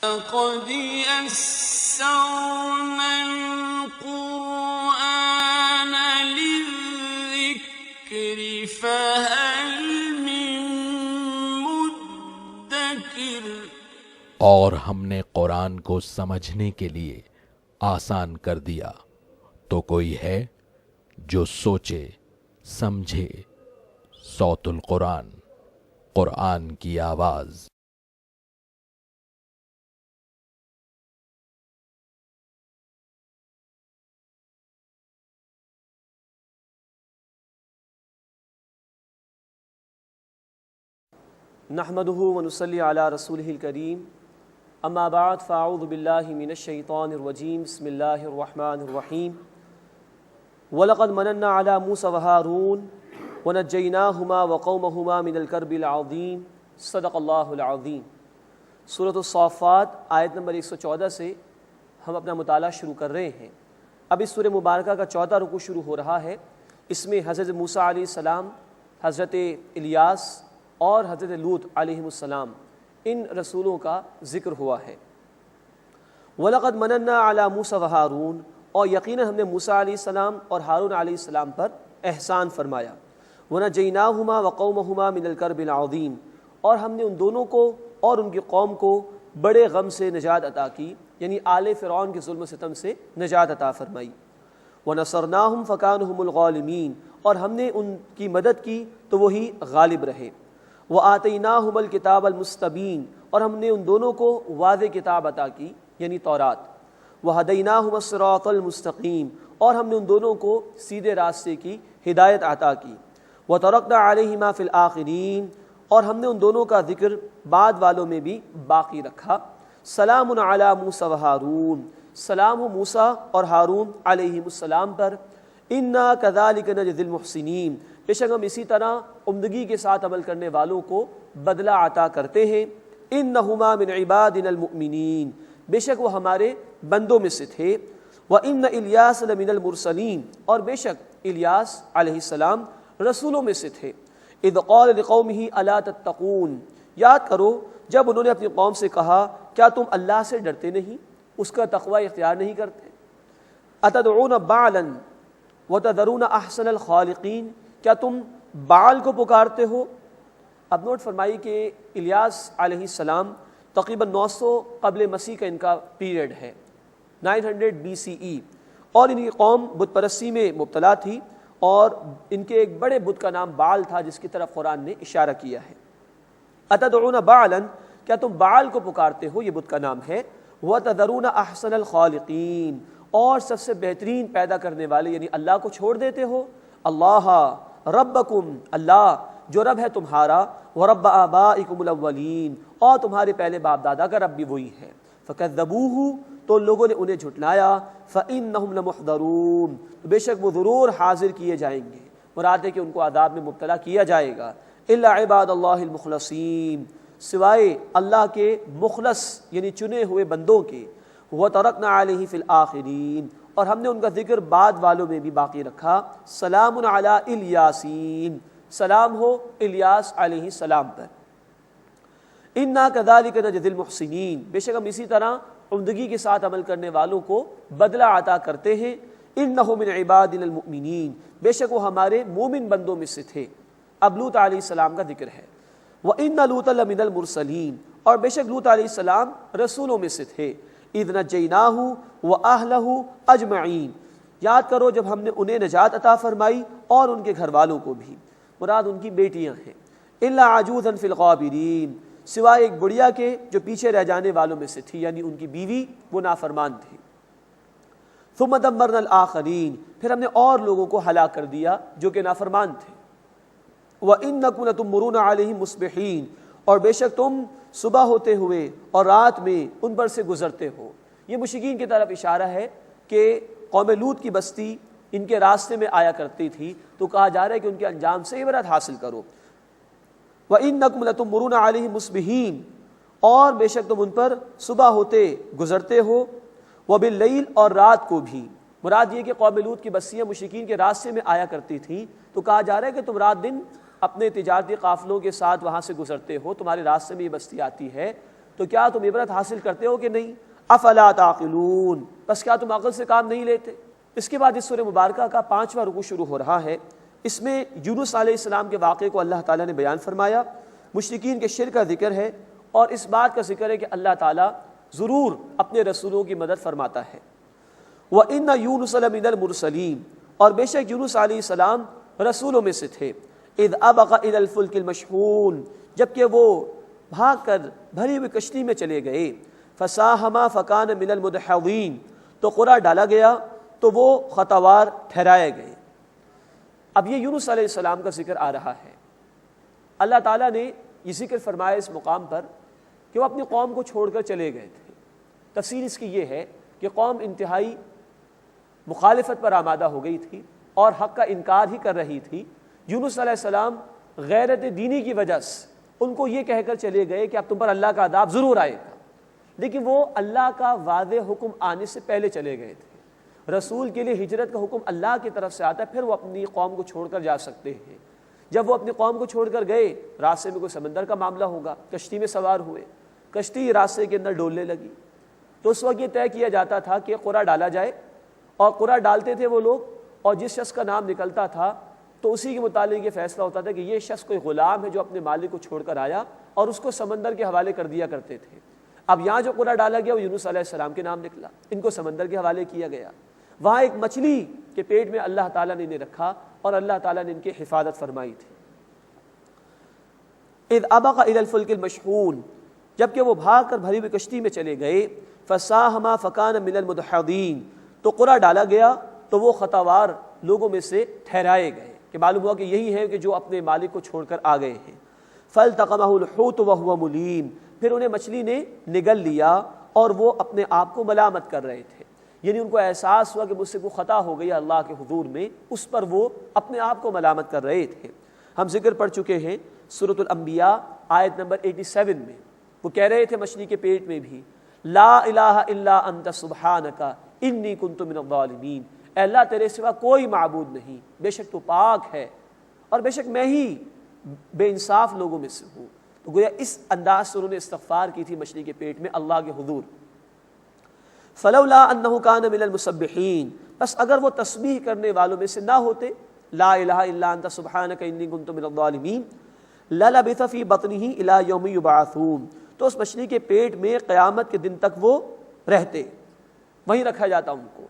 لقد يسرنا القرآن للذكر فهل من مدكر۔ اور ہم نے قرآن کو سمجھنے کے لیے آسان کر دیا، تو کوئی ہے جو سوچے سمجھے۔ صوت القرآن، قرآن کی آواز۔ نحمده ونصلي على رسوله الكريم اما بعد فاعوذ بالله من الشيطان الرجيم بسم الله الرحمن الرحيم ولقد مننا على موسى وهارون ونجيناهما وقومهما من الكرب العظيم صدق الله العظيم۔ سورۃ الصافات آیت نمبر 114 سے ہم اپنا مطالعہ شروع کر رہے ہیں۔ اب اس سورہ مبارکہ کا چوتھا رکوع شروع ہو رہا ہے۔ اس میں حضرت موسیٰ علیہ السلام، حضرت الیاس اور حضرت لوط علیہ السلام، ان رسولوں کا ذکر ہوا ہے۔ وَلَقَدْ مَنَنَّا عَلَى مُوسَى وَهَارُونَ، اور یقیناً ہم نے موسیٰ علیہ السلام اور ہارون علیہ السلام پر احسان فرمایا۔ وَنَجَّيْنَاهُمَا وَقَوْمَهُمَا مِنَ الْكَرْبِ الْعَظِيمِ، اور ہم نے ان دونوں کو اور ان کی قوم کو بڑے غم سے نجات عطا کی، یعنی آل فرعون کے ظلم و ستم سے نجات عطا فرمائی۔ وَنَصَرْنَاهُمْ فَكَانُوا هُمُ الْغَالِبِينَ، اور ہم نے ان کی مدد کی تو وہی غالب رہے۔ وَآتَيْنَاهُمَ الْكِتَابَ الْمُسْتَبِينَ، اور ہم نے ان دونوں کو واضح کتاب عطا کی، یعنی تورات۔ وَهَدَيْنَاهُمَ الصِّرَاطَ الْمُسْتَقِيمَ، اور ہم نے ان دونوں کو سیدھے راستے کی ہدایت عطا کی۔ وَتَرَكْنَا عَلَيْهِمَا فِي الْآخِرِينَ، اور ہم نے ان دونوں کا ذکر بعد والوں میں بھی باقی رکھا۔ سلام علی موسیٰ وہارون، سلام ہو موسیٰ اور ہارون علیہم السلام پر۔ انا کذالک نجزی المحسنین، بے شک ہم اسی طرح عمدگی کے ساتھ عمل کرنے والوں کو بدلہ عطا کرتے ہیں۔ انہما من عبادنا المؤمنین، بے شک وہ ہمارے بندوں میں سے تھے۔ وان الیاس لمن المرسلین، اور بے شک الیاس علیہ السلام رسولوں میں سے تھے۔ اذ قال لقومہ الا تتقون، یاد کرو جب انہوں نے اپنی قوم سے کہا کیا تم اللہ سے ڈرتے نہیں، اس کا تقوی اختیار نہیں کرتے۔ اتدعون بعلا وتذرون احسن الخالقین، کیا تم بعل کو پکارتے ہو؟ اب نوٹ فرمائی کہ الیاس علیہ السلام تقریباً 900 قبل مسیح کا ان کا پیریڈ ہے، 900 BCE، اور ان کی قوم بت پرستی میں مبتلا تھی، اور ان کے ایک بڑے بت کا نام بعل تھا جس کی طرف قرآن نے اشارہ کیا ہے۔ اتدعون بعلا، کیا تم بعل کو پکارتے ہو، یہ بت کا نام ہے۔ وتذرون احسن الخالقین، اور سب سے بہترین پیدا کرنے والے یعنی اللہ کو چھوڑ دیتے ہو۔ اللہ ربکم، اللہ جو رب ہے تمہارا، ورب آبائکم الاولین، اور تمہارے پہلے باپ دادا کا رب بھی وہی ہے۔ فکذبوہ، تو لوگوں نے انہیں جھٹلایا۔ فإنہم لمحضرون، بے شک وہ ضرور حاضر کیے جائیں گے، مراد ہے کہ ان کو عذاب میں مبتلا کیا جائے گا۔ الا عباد اللہ المخلصین، سوائے اللہ کے مخلص یعنی چنے ہوئے بندوں کے۔ وترکنا علیہ فی الآخرین، اور ہم نے ان کا ذکر بعد والوں میں بھی باقی رکھا۔ سلام علی الیاسین، سلام ہو الیاس علیہ السلام پر۔ انا کذالک نجزی المحسنین، بے شک ہم اسی طرح عمدگی کے ساتھ عمل کرنے والوں کو بدلہ عطا کرتے ہیں۔ انہ من عبادنا المؤمنین، بے شک وہ ہمارے مومن بندوں میں سے تھے۔ اب لوط علیہ السلام کا ذکر ہے۔ وان لوطا لمن المرسلین، اور بے شک لوط علیہ السلام رسولوں میں سے تھے۔ اذ نجیناہ واہلہ اجمعین، یاد کرو جب ہم نے انہیں نجات عطا فرمائی اور ان کے گھر والوں کو بھی، مراد ان کی بیٹیاں ہیں۔ الا عجوزا فی الغابرین، سوائے ایک بڑھیا کے جو پیچھے رہ جانے والوں میں سے تھی، یعنی ان کی بیوی وہ نافرمان تھی۔ ثم دمرنا الآخرین، پھر ہم نے اور لوگوں کو ہلاک کر دیا جو کہ نافرمان تھے۔ وَإِنَّكُمْ لَتُمُرُونَ عَلَيْهِمْ مُصْبِحِينَ، اور بے شک تم صبح ہوتے ہوئے اور رات میں ان پر سے گزرتے ہو۔ یہ مشرکین کی طرف اشارہ ہے کہ قوم لوط کی بستی ان کے راستے میں آیا کرتی تھی، تو کہا جا رہا ہے کہ ان کے انجام سے عبرت حاصل کرو۔ وَإِنَّكُمْ لَتُمُرُونَ عَلَيْهِمْ مُصْبِحِينَ، اور بے شک تم ان پر صبح ہوتے گزرتے ہو۔ وَبِاللَّيْلِ، اور رات کو بھی، مراد یہ کہ قوم لوط کی بستیاں مشرکین کے راستے میں آیا کرتی تھیں، تو کہا جا رہا ہے کہ تم رات دن اپنے تجارتی قافلوں کے ساتھ وہاں سے گزرتے ہو، تمہارے راستے میں یہ بستی آتی ہے، تو کیا تم عبرت حاصل کرتے ہو کہ نہیں؟ افلا تعقلون، بس کیا تم عقل سے کام نہیں لیتے؟ اس کے بعد اس سورہ مبارکہ کا 5واں رکوع شروع ہو رہا ہے۔ اس میں یونس علیہ السلام کے واقعے کو اللہ تعالیٰ نے بیان فرمایا، مشرکین کے شرک کا ذکر ہے، اور اس بات کا ذکر ہے کہ اللہ تعالیٰ ضرور اپنے رسولوں کی مدد فرماتا ہے۔ وَإِنَّ يُونُسَ لَمِنَ الْمُرْسَلِينَ، اور بے شک یونس علیہ السلام رسولوں میں سے تھے۔ اِذْ أَبَقَ إِلَى الْفُلْكِ الْمَشْحُونِ، جبکہ وہ بھاگ کر بھری ہوئی کشتی میں چلے گئے۔ فَسَاهَمَا فَكَانَ مِنَ الْمُدْحَضِينَ، تو قرعہ ڈالا گیا تو وہ خطاوار ٹھہرائے گئے۔ اب یہ یونس علیہ السلام کا ذکر آ رہا ہے۔ اللہ تعالیٰ نے یہ ذکر فرمایا اس مقام پر کہ وہ اپنی قوم کو چھوڑ کر چلے گئے تھے۔ تفسیر اس کی یہ ہے کہ قوم انتہائی مخالفت پر آمادہ ہو گئی تھی اور حق کا انکار ہی کر رہی تھی۔ یونس علیہ السلام غیرت دینی کی وجہ سے ان کو یہ کہہ کر چلے گئے کہ اب تم پر اللہ کا عذاب ضرور آئے گا، لیکن وہ اللہ کا واضح حکم آنے سے پہلے چلے گئے تھے۔ رسول کے لیے ہجرت کا حکم اللہ کی طرف سے آتا ہے، پھر وہ اپنی قوم کو چھوڑ کر جا سکتے ہیں۔ جب وہ اپنی قوم کو چھوڑ کر گئے، راستے میں کوئی سمندر کا معاملہ ہوگا، کشتی میں سوار ہوئے، کشتی راستے کے اندر ڈولنے لگی، تو اس وقت یہ طے کیا جاتا تھا کہ قرعہ ڈالا جائے، اور قرعہ ڈالتے تھے وہ لوگ، اور جس شخص کا نام نکلتا تھا تو اسی کے متعلق یہ فیصلہ ہوتا تھا کہ یہ شخص کوئی غلام ہے جو اپنے مالک کو چھوڑ کر آیا، اور اس کو سمندر کے حوالے کر دیا کرتے تھے۔ اب یہاں جو قرعہ ڈالا گیا وہ یونس علیہ السلام کے نام نکلا، ان کو سمندر کے حوالے کیا گیا۔ وہاں ایک مچھلی کے پیٹ میں اللہ تعالیٰ نے انہیں رکھا اور اللہ تعالیٰ نے ان کی حفاظت فرمائی تھی۔ اذ ابق الى الفلك المشحون، جبکہ وہ بھاگ کر بھری ہوئی کشتی میں چلے گئے۔ فساہما فکان من المدحضین، تو قرعہ ڈالا گیا تو وہ خطاوار لوگوں میں سے ٹھہرائے گئے، کہ معلوم ہوا کہ یہی ہے کہ جو اپنے مالک کو چھوڑ کر آ گئے ہیں۔ فالتقمه الحوت وهو ملیم، پھر انہیں مچھلی نے نگل لیا اور وہ اپنے آپ کو ملامت کر رہے تھے، یعنی ان کو احساس ہوا کہ مجھ سے کوئی خطا ہو گئی اللہ کے حضور میں، اس پر وہ اپنے آپ کو ملامت کر رہے تھے۔ ہم ذکر پڑھ چکے ہیں سورۃ الانبیاء آیت نمبر 87 میں، وہ کہہ رہے تھے مچھلی کے پیٹ میں بھی، لا الہ الا انت سبحانک انی کنت من الظالمین، اے اللہ تیرے سوا کوئی معبود نہیں، بے شک تو پاک ہے اور بے شک میں ہی بے انصاف لوگوں میں سے ہوں۔ تو گویا اس انداز سے انہوں نے استغفار کی تھی مچھلی کے پیٹ میں اللہ کے حضور۔ فلولا انہ کان من المسبحین، بس اگر وہ تسبیح کرنے والوں میں سے نہ ہوتے، لا الہ الا انت سبحانک انی کنت من الظالمین، للبث فی بطنہ الی یوم یبعثون، تو اس مچھلی کے پیٹ میں قیامت کے دن تک وہ رہتے، وہیں رکھا جاتا ان کو۔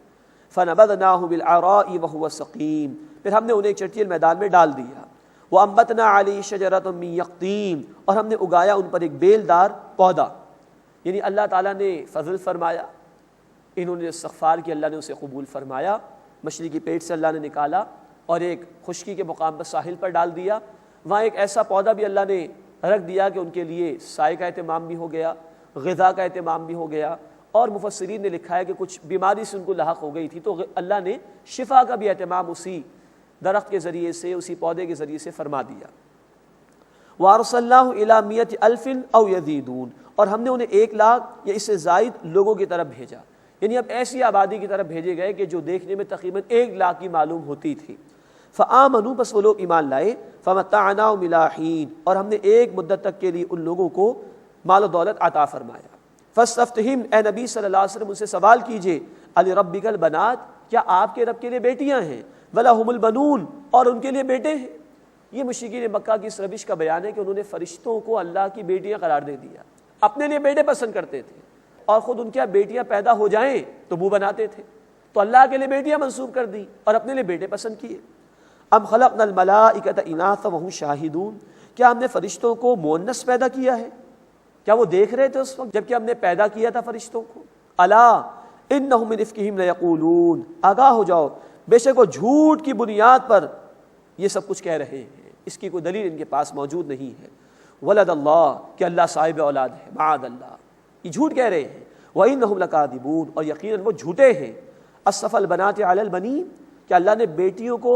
فنبذناہ بالعراء وہو سقیم، پھر ہم نے انہیں ایک چٹیل میدان میں ڈال دیا۔ وانبتنا علیہ شجرۃ من یقطین، اور ہم نے اگایا ان پر ایک بیلدار پودا، یعنی اللہ تعالیٰ نے فضل فرمایا، انہوں نے استغفار کی، اللہ نے اسے قبول فرمایا، مچھلی کی پیٹ سے اللہ نے نکالا اور ایک خشکی کے مقام پر ساحل پر ڈال دیا۔ وہاں ایک ایسا پودا بھی اللہ نے رکھ دیا کہ ان کے لیے سائے کا اہتمام بھی ہو گیا، غذا کا اہتمام بھی ہو گیا، اور مفسرین نے لکھا ہے کہ کچھ بیماری سے ان کو لاحق ہو گئی تھی تو اللہ نے شفا کا بھی اہتمام اسی درخت کے ذریعے سے، اسی پودے کے ذریعے سے فرما دیا۔ وَأَرْسَلْنَاهُ إِلَى 100,000 أَوْ يَزِيدُونَ، اور ہم نے انہیں 1,00,000 یا اس سے زائد لوگوں کی طرف بھیجا، یعنی اب ایسی آبادی کی طرف بھیجے گئے کہ جو دیکھنے میں تقریباً 1,00,000 کی معلوم ہوتی تھی۔ فآمنوا، بس وہ لوگ ایمان لائے، فمتعناهم إلى حین، اور ہم نے ایک مدت تک کے لیے ان لوگوں کو مال و دولت عطا فرمایا۔ فاستفتہم، اے نبی صلی اللہ علیہ وسلم ان سے سوال کیجئے، لربک البنات، کیا آپ کے رب کے لیے بیٹیاں ہیں، ولہم البنون، اور ان کے لیے بیٹے ہیں۔ یہ مشرکین مکہ کی اس روش کا بیان ہے کہ انہوں نے فرشتوں کو اللہ کی بیٹیاں قرار دے دیا، اپنے لیے بیٹے پسند کرتے تھے، اور خود ان کے بیٹیاں پیدا ہو جائیں تو منہ بناتے تھے، تو اللہ کے لیے بیٹیاں منسوب کر دی اور اپنے لیے بیٹے پسند کیے۔ ام خلقنا الملائکۃ اناثا وہم شاہدون، کیا ہم نے فرشتوں کو مؤنث پیدا کیا ہے؟ کیا وہ دیکھ رہے تھے اس وقت جب کہ ہم نے پیدا کیا تھا فرشتوں کو؟ الا انہم من افکہم لیقولون، آگاہ ہو جاؤ، بے شک وہ جھوٹ کی بنیاد پر یہ سب کچھ کہہ رہے ہیں، اس کی کوئی دلیل ان کے پاس موجود نہیں ہے۔ ولد اللہ، کہ اللہ صاحب اولاد ہے، معاذ اللہ، یہ جھوٹ کہہ رہے ہیں۔ وانہم لکاذبون، اور یقیناً وہ جھوٹے ہیں۔ اصطفی البنات علی البنین، کہ اللہ نے بیٹیوں کو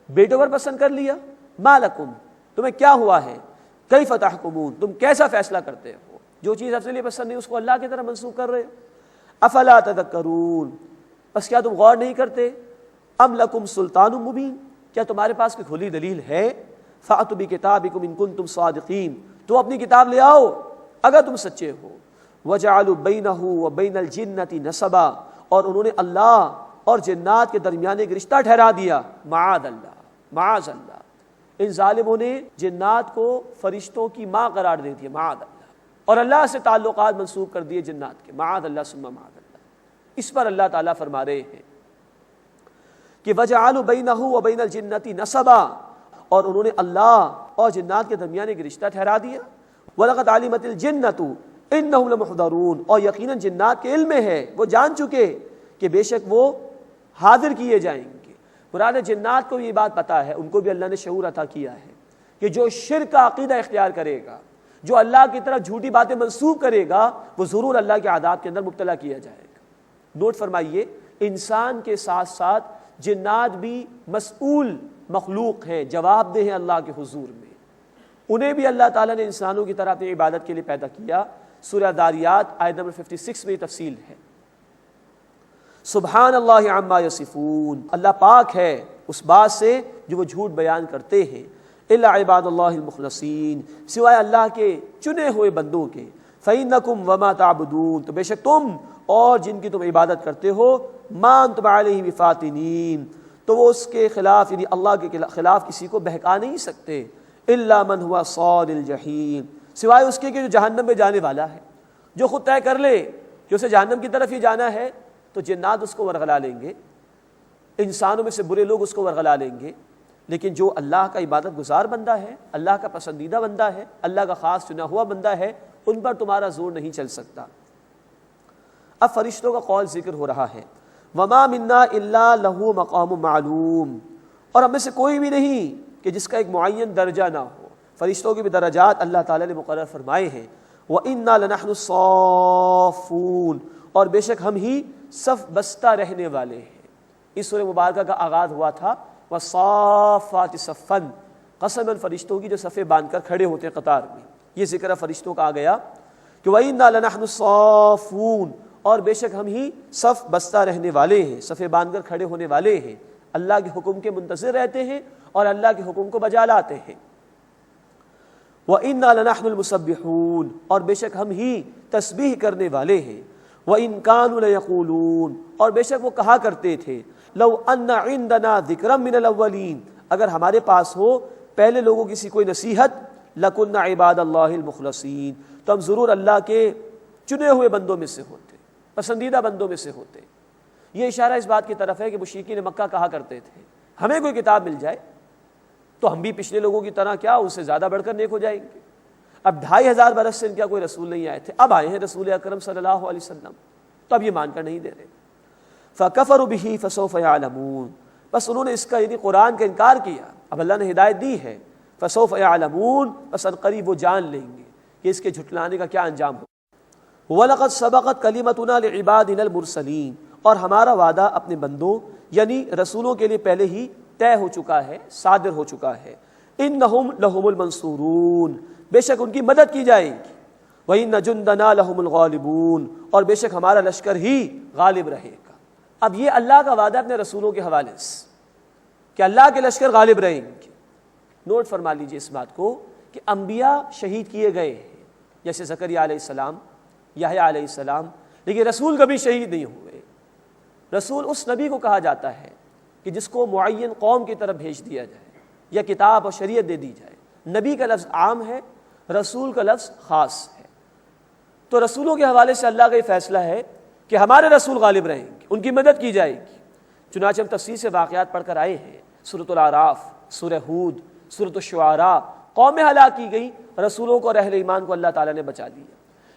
بیٹوں پر پسند کر لیا۔ ما لکم، تمہیں کیا ہوا ہے؟ کیف تحکمون، تم کیسا فیصلہ کرتے ہو؟ جو چیز اپنے لیے پسند نہیں اس کو اللہ کی طرف منسوب کر رہے ہو۔ افلا تذکرون، بس کیا تم غور نہیں کرتے؟ ام لکم سلطان مبین، کیا تمہارے پاس کوئی کھلی دلیل ہے؟ فأتوا بکتابکم ان کنتم صادقین، تو اپنی کتاب لے آؤ اگر تم سچے ہو۔ وَجَعَلُوا بَيْنَهُ وَبَيْنَ الْجِنَّةِ نَسَبًا، اور انہوں نے اللہ اور جنات کے درمیان ایک رشتہ ٹھہرا دیا. معاذ اللہ، معاذ اللہ، ان ظالموں نے جنات کو فرشتوں کی ماں قرار دے دیا. معاذ اللہ، اور اللہ سے تعلقات منسوب کر دیے جنات کے. معاذ اللہ ثم معاذ اللہ. اس پر اللہ تعالیٰ فرما رہے ہیں کہ وَجَعَلُوا بَيْنَهُ وَبَيْنَ الْجِنَّةِ نَسَبًا، اور انہوں نے اللہ اور جنات کے درمیان ایک رشتہ ٹھہرا دیا. وَلَقَدْ عَلِمَتِ الْجِنَّةُ إِنَّهُمْ لَمُحْضَرُونَ، اور یقیناً جنات کے علم میں ہے، وہ جان چکے کہ بے شک وہ حاضر کیے جائیں گے. مراد جنات کو یہ بات پتہ ہے، ان کو بھی اللہ نے شعور عطا کیا ہے کہ جو شرک کا عقیدہ اختیار کرے گا، جو اللہ کی طرف جھوٹی باتیں منسوب کرے گا، وہ ضرور اللہ کے عذاب کے اندر مبتلا کیا جائے گا. نوٹ فرمائیے، انسان کے ساتھ ساتھ جنات بھی مسئول مخلوق ہیں، جواب دہ ہیں اللہ کے حضور میں. انہیں بھی اللہ تعالیٰ نے انسانوں کی طرح اپنی عبادت کے لیے پیدا کیا. سورہ داریات آیت نمبر 56 میں یہ تفصیل ہے. سبحان اللہ عما یصفون، اللہ پاک ہے اس بات سے جو وہ جھوٹ بیان کرتے ہیں. الا عباد اللہ المخلصین، سوائے اللہ کے چنے ہوئے بندوں کے. فإنکم وما تعبدون، تو بے شک تم اور جن کی تم عبادت کرتے ہو، ما انتم علیہ بفاتنین، تو وہ اس کے خلاف یعنی اللہ کے خلاف کسی کو بہکا نہیں سکتے. الا من هو صال الجحیم، سوائے اس کے کہ جو جہنم میں جانے والا ہے. جو خود طے کر لے کہ اسے جہنم کی طرف ہی جانا ہے تو جنات اس کو ورغلا لیں گے، انسانوں میں سے برے لوگ اس کو ورغلا لیں گے. لیکن جو اللہ کا عبادت گزار بندہ ہے، اللہ کا پسندیدہ بندہ ہے، اللہ کا خاص چنا ہوا بندہ ہے، ان پر تمہارا زور نہیں چل سکتا. اب فرشتوں کا قول ذکر ہو رہا ہے. وما منا الا له مقام معلوم، اور ہم میں سے کوئی بھی نہیں کہ جس کا ایک معین درجہ نہ ہو. فرشتوں کے بھی درجات اللہ تعالیٰ نے مقرر فرمائے ہیں. وَإِنَّا لَنَحْنُ الصَّافُّونَ، اور بے شک ہم ہی صف بستہ رہنے والے ہیں. اس سورہ مبارکہ کا آغاز ہوا تھا وَالصَّافَّاتِ صَفًّا، قسماً فرشتوں کی جو صفیں باندھ کر کھڑے ہوتے ہیں قطار میں. یہ ذکر فرشتوں کا آ گیا کہ وَإِنَّا لَنَحْنُ الصَّافُّونَ، اور بے شک ہم ہی صف بستہ رہنے والے ہیں، صفیں باندھ کر کھڑے ہونے والے ہیں، اللہ کے حکم کے منتظر رہتے ہیں اور اللہ کے حکم کو بجا لاتے ہیں. وَإِنَّا لَنَحْنُ الْمُسَبِّحُونَ، اور بے شک ہم ہی تسبیح کرنے والے ہیں. وَإِن كَانُوا لَيَقُولُونَ، اور بے شک وہ کہا کرتے تھے لَوْ أَنَّ عِندَنَا ذِكْرًا مِنَ الْأَوَّلِينَ، اگر ہمارے پاس ہو پہلے لوگوں کی کوئی نصیحت، لَكُنَّا عِبَادَ اللَّهِ الْمُخْلَصِينَ، تو ہم ضرور اللہ کے چنے ہوئے بندوں میں سے ہوتے، پسندیدہ بندوں میں سے ہوتے. یہ اشارہ اس بات کی طرف ہے کہ مشرکین مکہ کہا کرتے تھے ہمیں کوئی کتاب مل جائے تو ہم بھی پچھلے لوگوں کی طرح کیا ان سے زیادہ بڑھ کر نیک ہو جائیں گے. اب 2500 برس سے ان کا کوئی رسول نہیں آئے تھے، اب آئے ہیں رسول اکرم صلی اللہ علیہ وسلم، تو اب یہ مان کر نہیں دے رہے. فَكَفَرُوا بِهِ فَسَوْفَ يَعْلَمُونَ، بس انہوں نے اس کا یعنی قرآن کا انکار کیا. اب اللہ نے ہدایت دی ہے، فَسَوْفَ يَعْلَمُونَ، بس عنقریب وہ جان لیں گے کہ اس کے جھٹلانے کا کیا انجام ہو. وَلَقَدْ سَبَقَتْ كَلِمَتُنَا لِعِبَادِنَا الْمُرْسَلِينَ، اور ہمارا وعدہ اپنے بندوں یعنی رسولوں کے لیے پہلے ہی طے ہو چکا ہے، صادر ہو چکا ہے. إِنَّهُمْ لَهُمُ الْمَنْصُورُونَ، بے شک ان کی مدد کی جائے گی. وَإِنَّ جُنْدَنَا لَهُمُ الْغَالِبُونَ، اور بے شک ہمارا لشکر ہی غالب رہے گا. اب یہ اللہ کا وعدہ اپنے رسولوں کے حوالے سے کہ اللہ کے لشکر غالب رہیں گے. نوٹ فرما لیجئے اس بات کو کہ انبیاء شہید کیے گئے ہیں، جیسے زکریا علیہ السلام، یحییٰ علیہ السلام، لیکن رسول کبھی شہید نہیں ہوئے. رسول اس نبی کو کہا جاتا ہے کہ جس کو معین قوم کی طرف بھیج دیا جائے یا کتاب اور شریعت دے دی جائے. نبی کا لفظ عام ہے، رسول کا لفظ خاص ہے. تو رسولوں کے حوالے سے اللہ کا یہ فیصلہ ہے کہ ہمارے رسول غالب رہیں گے، ان کی مدد کی جائے گی. چنانچہ ہم تفصیل سے واقعات پڑھ کر آئے ہیں. سورۃ الاعراف، سورہ ہود، سورۃ الشعراء، قومیں ہلاک کی گئی، رسولوں کو اور اہل ایمان کو اللہ تعالیٰ نے بچا دیا.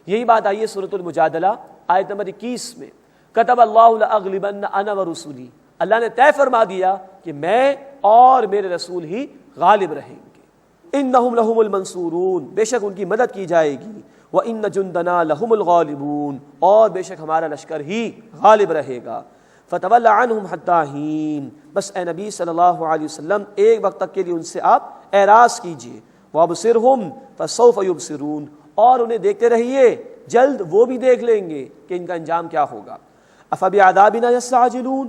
یہی بات آئی ہے سورۃ المجادلہ آیت نمبر 21 میں، کتب اللہ لأغلبن انا ورسولی، اللہ نے طے فرما دیا کہ میں اور میرے رسول ہی غالب رہیں گے. انہم لہم المنصورون، بے شک ان کی مدد کی جائے گی. وَإِنَّ جُنْدَنَا لَهُمُ الْغَالِبُونَ، اور بے شک ہمارا لشکر ہی غالب رہے گا. فَتَوَلَّ عَنْهُمْ حَتَّى حِينٍ، بس اے نبی صلی اللہ علیہ وسلم ایک وقت تک کے لیے ان سے آپ اعراض کیجئے. وَأَبْصِرْهُمْ فَسَوْفَ يُبْصِرُونَ، اور انہیں دیکھتے رہیے، جلد وہ بھی دیکھ لیں گے کہ ان کا انجام کیا ہوگا. أَفَبِعَذَابِنَا يَسْتَعْجِلُونَ،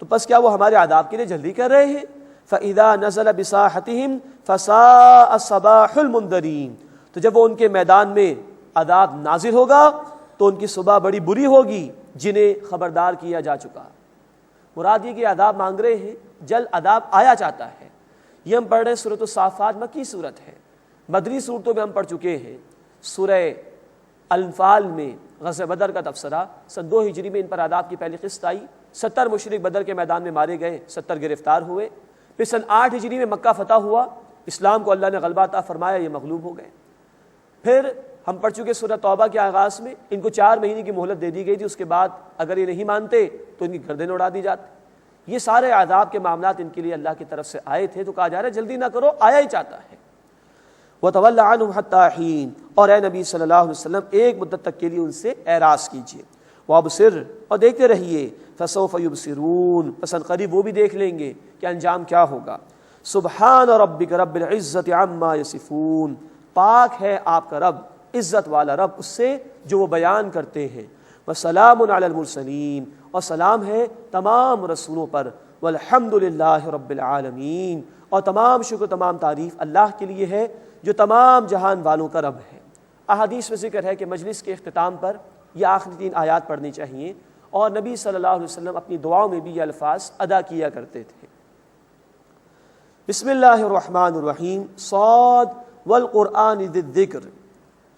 تو پس کیا وہ ہمارے عذاب کے لیے جلدی کر رہے ہیں. فَإِذَا نَزَلَ بِسَاحَتِهِمْ فَسَاءَ صَبَاحُ الْمُنذَرِينَ، تو جب وہ ان کے میدان میں عذاب نازل ہوگا تو ان کی صبح بڑی بری ہوگی جنہیں خبردار کیا جا چکا۔ مراد یہ کہ عذاب مانگ رہے ہیں، جلد عذاب آیا چاہتا ہے۔ یہ ہم پڑھ رہے ہیں سورۃ الصافات، مکی صورت ہے۔ مدنی صورتوں میں ہم پڑھ چکے ہیں سورہ انفال میں غزوہ بدر کا تبصرہ، سن 2 ہجری میں ان پر عذاب کی پہلی قسط آئی، 70 مشرک بدر کے میدان میں مارے گئے، 70 گرفتار ہوئے۔ پھر سن 8 ہجری میں مکہ فتح ہوا، اسلام کو اللہ نے غلبہ عطا فرمایا، یہ مغلوب ہو گئے۔ پھر ہم پڑھ چکے سورہ توبہ کے آغاز میں ان کو 4 مہینے کی مہلت دے دی گئی تھی، اس کے بعد اگر یہ نہیں مانتے تو ان کی گردن اڑا دی جاتی۔ یہ سارے عذاب کے معاملات ان کے لیے اللہ کی طرف سے آئے تھے، تو کہا جا رہا ہے جلدی نہ کرو، آیا ہی چاہتا ہے۔ وَتَوَلَّ عَنْهُمْ حَتَّىٰ حِينٍ، اور اے نبی صلی اللہ علیہ وسلم ایک مدت تک کے لیے ان سے اعراض کیجیے۔ وَأَبْصِرْ، اور دیکھتے رہیے، فَسَوْفَ يُبْصِرُونَ، پس ان قریب وہ بھی دیکھ لیں گے کہ انجام کیا ہوگا۔ سبحان ربک رب العزت عما یصفون، پاک ہے آپ کا رب، عزت والا رب اس سے جو وہ بیان کرتے ہیں۔ وسلام علی المرسلین، اور سلام ہے تمام رسولوں پر۔ والحمد للہ رب العالمین، اور تمام شکر تمام تعریف اللہ کے لیے ہے جو تمام جہان والوں کا رب ہے۔ احادیث میں ذکر ہے کہ مجلس کے اختتام پر یہ آخری 3 آیات پڑھنی چاہیے، اور نبی صلی اللہ علیہ وسلم اپنی دعاؤں میں بھی یہ الفاظ ادا کیا کرتے تھے۔ بسم اللہ الرحمن الرحیم، صاد والقرآن ذی الذکر۔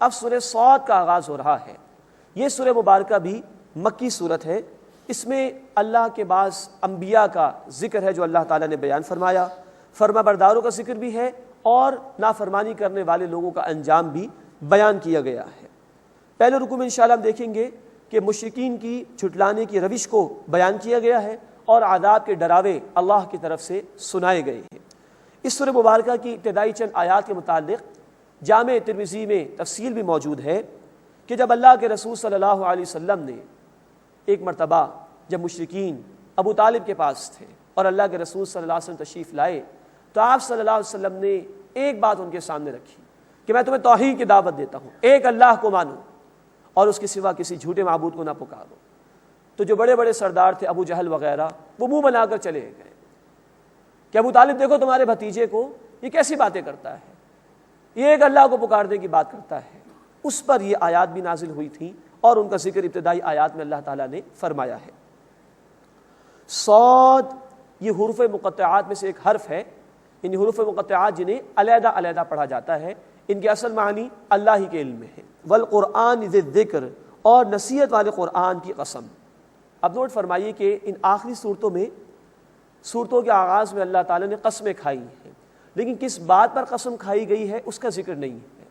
اب سورہ صاد کا آغاز ہو رہا ہے۔ یہ سورہ مبارکہ بھی مکی صورت ہے۔ اس میں اللہ کے بعض انبیاء کا ذکر ہے جو اللہ تعالیٰ نے بیان فرمایا، فرما برداروں کا ذکر بھی ہے، اور نافرمانی کرنے والے لوگوں کا انجام بھی بیان کیا گیا ہے۔ پہلے رکوع میں انشاءاللہ ہم دیکھیں گے کہ مشرکین کی جھٹلانے کی روش کو بیان کیا گیا ہے، اور عذاب کے ڈراوے اللہ کی طرف سے سنائے گئے ہیں۔ اس سورہ مبارکہ کی ابتدائی چند آیات کے متعلق جامع ترمذی میں تفصیل بھی موجود ہے کہ جب اللہ کے رسول صلی اللہ علیہ وسلم نے ایک مرتبہ جب مشرکین ابو طالب کے پاس تھے اور اللہ کے رسول صلی اللہ علیہ وسلم تشریف لائے، تو آپ صلی اللہ علیہ وسلم نے ایک بات ان کے سامنے رکھی کہ میں تمہیں توحید کی دعوت دیتا ہوں، ایک اللہ کو مانو اور اس کے سوا کسی جھوٹے معبود کو نہ پکارو۔ تو جو بڑے بڑے سردار تھے، ابو جہل وغیرہ، وہ منہ بنا کر چلے گئے کہ ابو طالب دیکھو تمہارے بھتیجے کو، یہ کیسی باتیں کرتا ہے، یہ ایک اللہ کو پکارنے کی بات کرتا ہے۔ اس پر یہ آیات بھی نازل ہوئی تھیں، اور ان کا ذکر ابتدائی آیات میں اللہ تعالیٰ نے فرمایا ہے۔ صاد یہ حروف مقطعات میں سے ایک حرف ہے۔ ان حروف مقطعات جنہیں علیحدہ علیحدہ پڑھا جاتا ہے، ان کے اصل معنی اللہ ہی کے علم میں ہے۔ والقرآن ذی الذکر، اور نصیحت والے قرآن کی قسم۔ اب نوٹ فرمائیے کہ ان آخری صورتوں کے آغاز میں اللہ تعالیٰ نے قسمیں کھائی ہیں، لیکن کس بات پر قسم کھائی گئی ہے اس کا ذکر نہیں ہے۔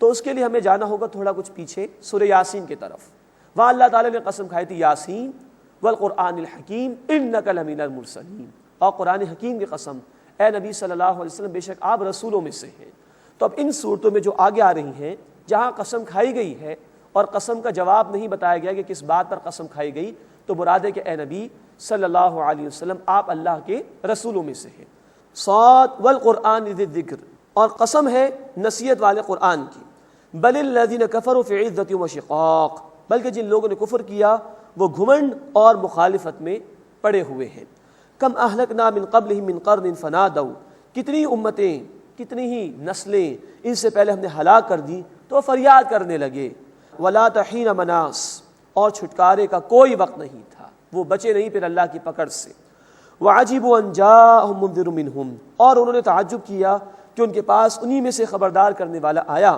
تو اس کے لیے ہمیں جانا ہوگا تھوڑا کچھ پیچھے سورہ یاسین کی طرف۔ وہاں اللہ تعالیٰ نے قسم کھائی تھی یاسین والقرآن الحکیم انک لمن المرسلین، اور قرآن حکیم کی قسم، اے نبی صلی اللہ علیہ وسلم بے شک آپ رسولوں میں سے ہیں۔ تو اب ان صورتوں میں جو آگے آ رہی ہیں جہاں قسم کھائی گئی ہے اور قسم کا جواب نہیں بتایا گیا کہ کس بات پر قسم کھائی گئی، تو مراد ہے کہ اے نبی صلی اللہ علیہ وسلم آپ اللہ کے رسولوں میں سے ہیں۔ صاد والقرآن ذی الذکر، اور قسم ہے نصیحت والے قرآن کی۔ بل الذین کفروا فی عزۃ و شقاق، بلکہ جن لوگوں نے کفر کیا وہ گھمنڈ اور مخالفت میں پڑے ہوئے ہیں۔ کم اہلکنا من قبلہم من قرن فنادوا، کتنی امتیں، کتنی ہی نسلیں ان سے پہلے ہم نے ہلاک کر دی تو وہ فریاد کرنے لگے۔ ولا تحین مناس، اور چھٹکارے کا کوئی وقت نہیں تھا، وہ بچے نہیں پھر اللہ کی پکڑ سے۔ وعجبوا ان جاءہم منذر منہم، اور انہوں نے تعجب کیا کہ ان کے پاس انہی میں سے خبردار کرنے والا آیا۔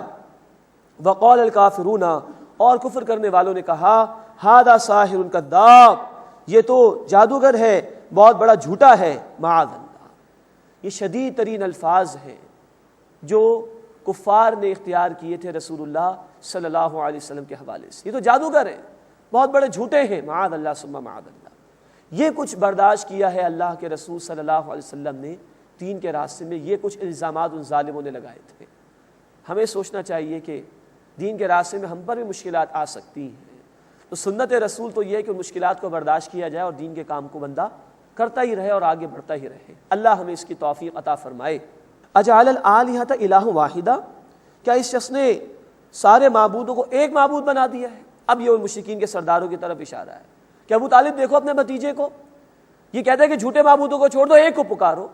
وقال الکافرون، اور کفر کرنے والوں نے کہا ھذا ساحر کذاب، یہ تو جادوگر ہے، بہت بڑا جھوٹا ہے، معاذ اللہ۔ یہ شدید ترین الفاظ ہیں جو کفار نے اختیار کیے تھے رسول اللہ صلی اللہ علیہ وسلم کے حوالے سے، یہ تو جادوگر ہیں، بہت بڑے جھوٹے ہیں، معاذ اللہ ثم معاذ اللہ۔ یہ کچھ برداشت کیا ہے اللہ کے رسول صلی اللہ علیہ وسلم نے دین کے راستے میں، یہ کچھ الزامات ان ظالموں نے لگائے تھے۔ ہمیں سوچنا چاہیے کہ دین کے راستے میں ہم پر بھی مشکلات آ سکتی ہیں، تو سنت رسول تو یہ ہے کہ مشکلات کو برداشت کیا جائے اور دین کے کام کو بندہ کرتا ہی رہے اور آگے بڑھتا ہی رہے۔ اللہ ہمیں اس کی توفیق عطا فرمائے۔ اجعل الآلہۃ الہ واحدہ، کیا اس شخص نے سارے معبودوں کو ایک معبود بنا دیا ہے؟ اب یہ مشرکین کے سرداروں کی طرف اشارہ ہے کہ ابو طالب دیکھو اپنے بھتیجے کو، یہ کہتا ہے کہ جھوٹے معبودوں کو چھوڑ دو، ایک کو پکارو۔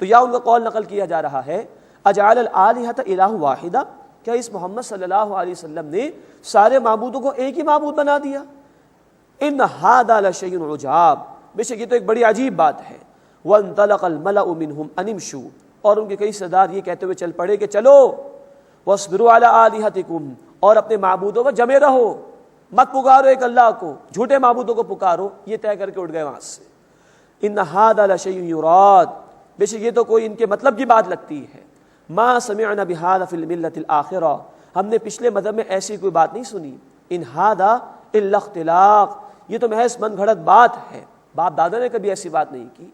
تو یا ان کا قول نقل کیا جا رہا ہے اجعل الآلہۃ الہ واحدہ، کیا اس محمد صلی اللہ علیہ وسلم نے سارے معبودوں کو ایک ہی معبود بنا دیا؟ ان ھذا لشیء عجاب، بے شک یہ تو ایک بڑی عجیب بات ہے۔ وانطلق الملأ منهم ان امشوا، اور ان کے کئی سردار یہ کہتے ہوئے چل پڑے کہ چلو، واصبروا علی آلہتکم، اور اپنے معبودوں پر جمے رہو، مت پکارو ایک اللہ کو، جھوٹے معبودوں کو پکارو، یہ طے کر کے اٹھ گئے وہاں سے۔ ان ھذا لشیء یراد، بے شک یہ تو کوئی ان کے مطلب کی بات لگتی ہے۔ ما سمعنا بہذا فی الملۃ الآخرہ، ہم نے پچھلے مذہب میں ایسی کوئی بات نہیں سنی۔ ان ھذا الا اختلاق، یہ تو محض من گھڑت بات ہے، باپ دادا نے کبھی ایسی بات نہیں کی،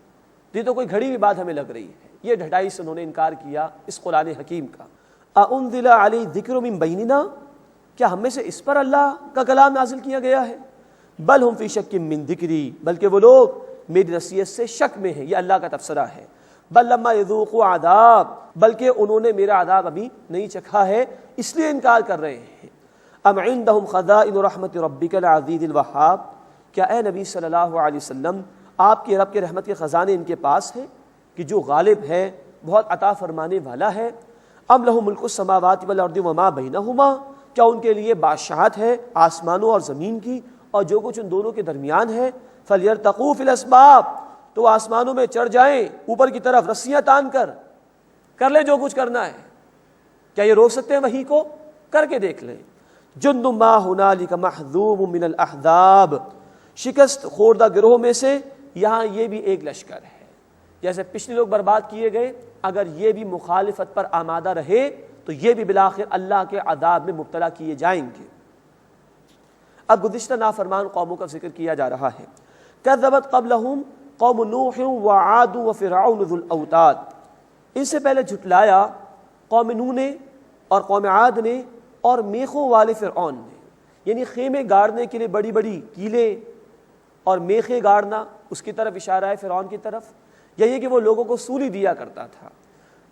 یہ تو کوئی گھڑی ہوئی بات ہمیں لگ رہی ہے۔ یہ ڈھٹائی سے انہوں نے انکار کیا اس قرآن حکیم کا۔ اانزل علی ذکر من بیننا، کیا ہم میں سے اس پر اللہ کا کلام نازل کیا گیا ہے؟ بل ہم فی شک من ذکری، بلکہ وہ لوگ میری نصیحت سے شک میں ہیں، یہ اللہ کا تبصرہ ہے۔ بل لما یذوقوا عذاب، بلکہ انہوں نے میرا عذاب ابھی نہیں چکھا ہے اس لیے انکار کر رہے ہیں۔ ام عندهم خزائن رحمت ربک العزیز الوہاب، کیا اے نبی صلی اللہ علیہ وسلم آپ کے رب کے رحمت کے خزانے ان کے پاس ہیں کہ جو غالب ہے، بہت عطا فرمانے والا ہے؟ ام لہ ملک السماوات والارض وما بینہما، کیا ان کے لیے بادشاہت ہے آسمانوں اور زمین کی اور جو کچھ ان دونوں کے درمیان ہے؟ فلیرتقوا فی الاسباب، تو آسمانوں میں چڑھ جائیں اوپر کی طرف رسیاں تان کر لیں جو کچھ کرنا ہے۔ کیا یہ روک سکتے ہیں وحی کو؟ کر کے دیکھ لیں۔ جند ما ہنالک محذوم من الاحزاب، شکست خوردہ گروہ میں سے یہاں یہ بھی ایک لشکر ہے۔ جیسے پچھلے لوگ برباد کیے گئے، اگر یہ بھی مخالفت پر آمادہ رہے تو یہ بھی بالآخر اللہ کے عذاب میں مبتلا کیے جائیں گے۔ اب گزشتہ نافرمان قوموں کا ذکر کیا جا رہا ہے۔ کذبت قبلہم قوم نوح وعاد وفرعون ذو الاوتاد، ان سے پہلے جھٹلایا قوم نوح نے اور قوم عاد نے اور میخوں والے فرعون نے، یعنی خیمے گاڑنے کے لیے بڑی بڑی کیلیں اور میخیں گاڑنا، اس کی طرف اشارہ ہے فرعون کی طرف، یا یہ کہ وہ لوگوں کو سولی دیا کرتا تھا۔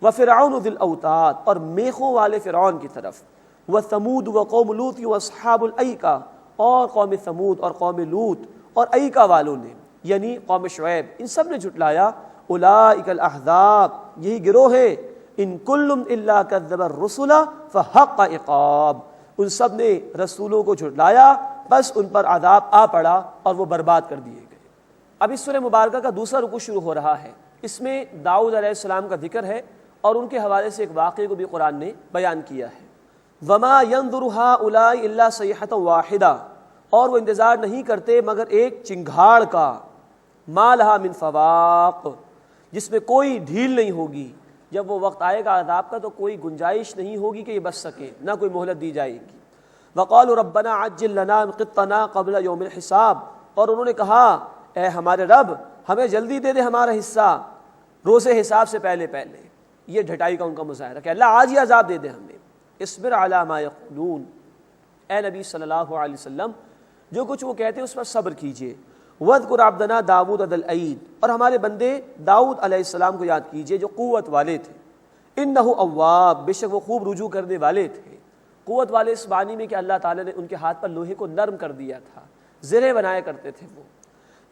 وفرعون ذو الاوتاد، اور میخوں والے فرعون کی طرف۔ وثمود وقوم لوط واصحاب الایکہ، اور قوم ثمود اور قوم لوط اور ایکہ والوں نے، یعنی قوم شعیب، ان سب نے جھٹلایا۔ اولئک الاحزاب، یہی گروہ ہے۔ ان کل الا کذب الرسل فحق عقاب، ان سب نے رسولوں کو جھٹلایا، بس ان پر عذاب آ پڑا اور وہ برباد کر دیے گئے۔ اب اس سورہ مبارکہ کا دوسرا رکوع شروع ہو رہا ہے، اس میں داؤد علیہ السلام کا ذکر ہے اور ان کے حوالے سے ایک واقعے کو بھی قرآن نے بیان کیا ہے۔ وما ينظر هؤلاء الا صيحة واحدة، اور وہ انتظار نہیں کرتے مگر ایک چنگھاڑ کا، ما لها من فواق، جس میں کوئی ڈھیل نہیں ہوگی۔ جب وہ وقت آئے گا عذاب کا تو کوئی گنجائش نہیں ہوگی کہ یہ بچ سکے، نہ کوئی مہلت دی جائے گی۔ وقالوا ربنا عجل لنا قطنا قبل یوم الحساب، اور انہوں نے کہا اے ہمارے رب ہمیں جلدی دے دے ہمارا حصہ روز حساب سے پہلے پہلے۔ یہ ڈھٹائی کا ان کا مظاہرہ کہ اللہ آج ہی عذاب دے دے ہمیں۔ اصبر علی ما یقولون، اے نبی صلی اللہ علیہ وسلم جو کچھ وہ کہتے ہیں اس پر صبر کیجئے۔ وَاذْكُرْ عَبْدَنَا داود ذَا الْأَيْدِ، اور ہمارے بندے داؤد علیہ السلام کو یاد کیجئے جو قوت والے تھے۔ إِنَّهُ أَوَّابٌ، بے شک وہ خوب رجوع کرنے والے تھے۔ قوت والے اس معنی میں کہ اللہ تعالیٰ نے ان کے ہاتھ پر لوہے کو نرم کر دیا تھا، زرے بنایا کرتے تھے وہ۔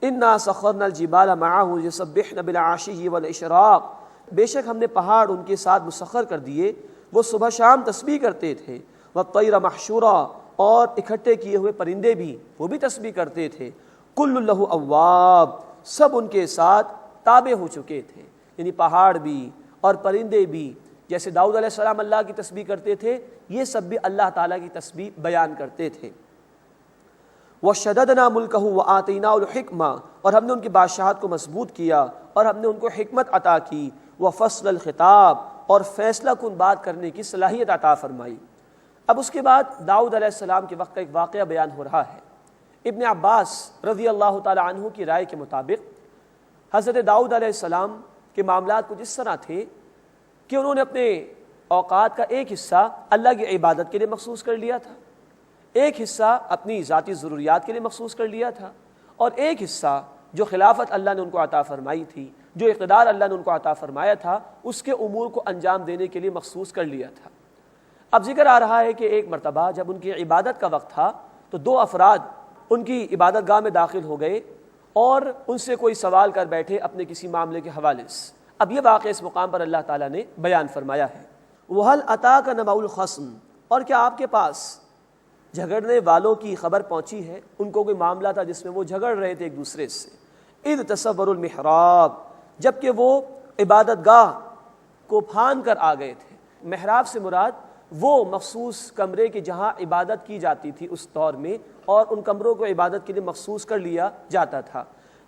إِنَّا سَخَّرْنَا الْجِبَالَ مَعَهُ يُسَبِّحْنَ بِالْعَشِيِّ وَالْإِشْرَاقِ، بے شک ہم نے پہاڑ ان کے ساتھ مسخر کر دیے، وہ صبح شام تسبیح کرتے تھے۔ وَالطَّيْرَ مَحْشُورًا، اور اکٹھے کیے ہوئے پرندے بھی وہ بھی تسبیح کرتے تھے۔ کل لہ اواب، سب ان کے ساتھ تابع ہو چکے تھے، یعنی پہاڑ بھی اور پرندے بھی، جیسے داؤد علیہ السلام اللہ کی تسبیح کرتے تھے، یہ سب بھی اللہ تعالیٰ کی تسبیح بیان کرتے تھے۔ وَشَدَدْنَا مُلْكَهُ وَآتَيْنَاهُ الْحِكْمَةَ، اور ہم نے ان کی بادشاہت کو مضبوط کیا اور ہم نے ان کو حکمت عطا کی۔ وَفَصْلَ الْخِطَابِ، اور فیصلہ کن بات کرنے کی صلاحیت عطا فرمائی۔ اب اس کے بعد داؤد علیہ السلام کے وقت کا ایک واقعہ بیان ہو رہا ہے۔ ابن عباس رضی اللہ تعالی عنہ کی رائے کے مطابق حضرت داؤد علیہ السلام کے معاملات کچھ اس طرح تھے کہ انہوں نے اپنے اوقات کا ایک حصہ اللہ کی عبادت کے لیے مخصوص کر لیا تھا، ایک حصہ اپنی ذاتی ضروریات کے لیے مخصوص کر لیا تھا، اور ایک حصہ جو خلافت اللہ نے ان کو عطا فرمائی تھی، جو اقتدار اللہ نے ان کو عطا فرمایا تھا، اس کے امور کو انجام دینے کے لیے مخصوص کر لیا تھا۔ اب ذکر آ رہا ہے کہ ایک مرتبہ جب ان کی عبادت کا وقت تھا تو دو افراد ان کی عبادت گاہ میں داخل ہو گئے اور ان سے کوئی سوال کر بیٹھے اپنے کسی معاملے کے حوالے سے۔ اب یہ واقعہ اس مقام پر اللہ تعالیٰ نے بیان فرمایا ہے۔ وَهَلْ أَتَاكَ نَبَأُ الْخَصْمِ، اور کیا آپ کے پاس جھگڑنے والوں کی خبر پہنچی ہے؟ ان کو کوئی معاملہ تھا جس میں وہ جھگڑ رہے تھے ایک دوسرے سے. اذ تصور المحراب، جبکہ وہ عبادت گاہ کو پھان کر آ گئے تھے. محراب سے مراد وہ مخصوص کمرے کے جہاں عبادت کی جاتی تھی اس دور میں، اور ان کمروں کو عبادت کے لیے مخصوص کر لیا جاتا تھا.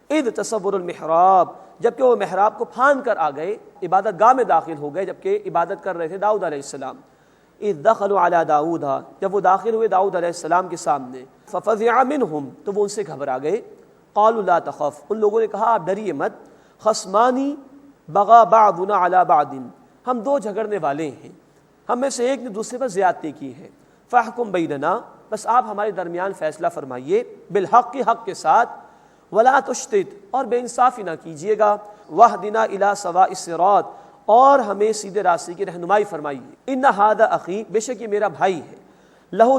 اذ تصور المحراب، جبکہ وہ محراب کو پھان کر آ گئے، عبادت گاہ میں داخل ہو گئے جبکہ عبادت کر رہے تھے داؤد علیہ السلام. اذ دخلوا علی داؤد، جب وہ داخل ہوئے داؤد علیہ السلام کے سامنے، ففزع منہم، تو وہ ان سے گھبرا گئے. قالوا لا تخف، ان لوگوں نے کہا آپ ڈریے مت. خصمانی بغى بعضنا علی بعض، ہم دو جھگڑنے والے ہیں، ہم میں سے ایک نے دوسرے پر زیادتی کی ہے. فاحکم بیننا، بس آپ ہمارے درمیان فیصلہ فرمائیے، بالحق، حق کے ساتھ. ولا تشتت، اور بے انصافی نہ کیجیے گا. واہدنا الی سواء الصراط، اور ہمیں سیدھے راستے کی رہنمائی فرمائیے. ان ھذا اخی، بے شک یہ میرا بھائی ہے. لہ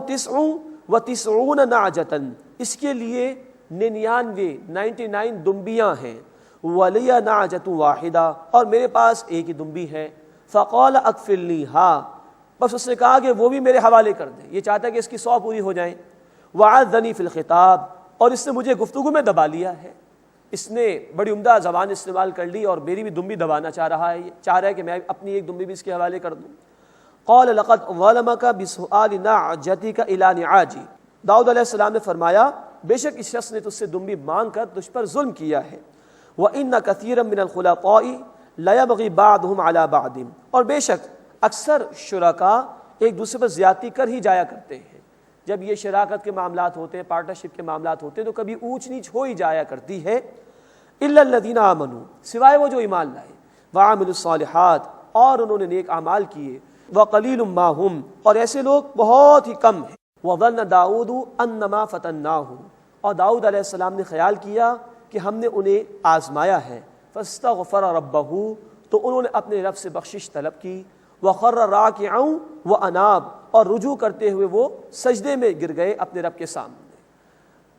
99 نعجۃ، اس کے لیے 99 دمبیاں ہیں. ولی نعجۃ واحدہ، اور میرے پاس ایک ہی دمبی ہے. فقال اکفلنیھا، بس اس نے کہا کہ وہ بھی میرے حوالے کر دیں. یہ چاہتا ہے کہ اس کی 100 پوری ہو جائیں. وعذنی فی الخطاب، اور اس نے مجھے گفتگو میں دبا لیا ہے. اس نے بڑی عمدہ زبان استعمال کر لی اور میری بھی دمبی دبانا چاہ رہا ہے. یہ چاہ رہا ہے کہ میں اپنی ایک دمبی بھی اس کے حوالے کر دوں. قال لقد ظلمک بسؤال نعجتک الی نعاجی، داؤد علیہ السلام نے فرمایا بے شک اس شخص نے تجھ سے دمبی مانگ کر تجھ پر ظلم کیا ہے. وان کثیرا من الخلطاء لیبغی بعضهم علی بعض، اور بے شک اکثر شرکاء ایک دوسرے پر زیادتی کر ہی جایا کرتے ہیں. جب یہ شراکت کے معاملات ہوتے ہیں، پارٹنرشپ کے معاملات ہوتے ہیں، تو کبھی اونچ نیچ ہو ہی جایا کرتی ہے. الا الذین آمنوا، سوائے وہ جو ایمان لائے. وعملوا الصالحات، اور انہوں نے نیک اعمال کیے. وقلیل ما هم، اور ایسے لوگ بہت ہی کم ہیں. وظن داؤد انما فتناہ، اور داؤد علیہ السلام نے خیال کیا کہ ہم نے انہیں آزمایا ہے. فاستغفر ربہ، تو انہوں نے اپنے رب سے بخشش طلب کی. وخر راکعا واناب، اور رجوع کرتے ہوئے وہ سجدے میں گر گئے اپنے رب کے سامنے.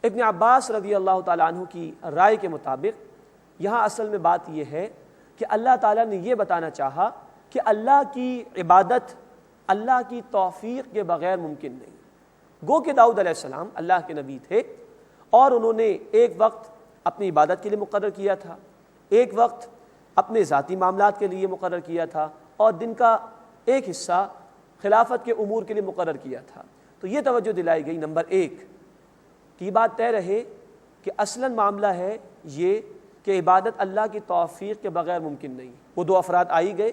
ابن عباس رضی اللہ تعالیٰ عنہ کی رائے کے مطابق یہاں اصل میں بات یہ ہے کہ اللہ تعالیٰ نے یہ بتانا چاہا کہ اللہ کی عبادت اللہ کی توفیق کے بغیر ممکن نہیں. گو کہ داؤد علیہ السلام اللہ کے نبی تھے، اور انہوں نے ایک وقت اپنی عبادت کے لیے مقرر کیا تھا، ایک وقت اپنے ذاتی معاملات کے لیے مقرر کیا تھا، اور دن کا ایک حصہ خلافت کے امور کے لیے مقرر کیا تھا. تو یہ توجہ دلائی گئی نمبر 1 کہ یہ بات طے رہے کہ اصلاً معاملہ ہے یہ کہ عبادت اللہ کی توفیق کے بغیر ممکن نہیں. وہ 2 افراد آئی گئے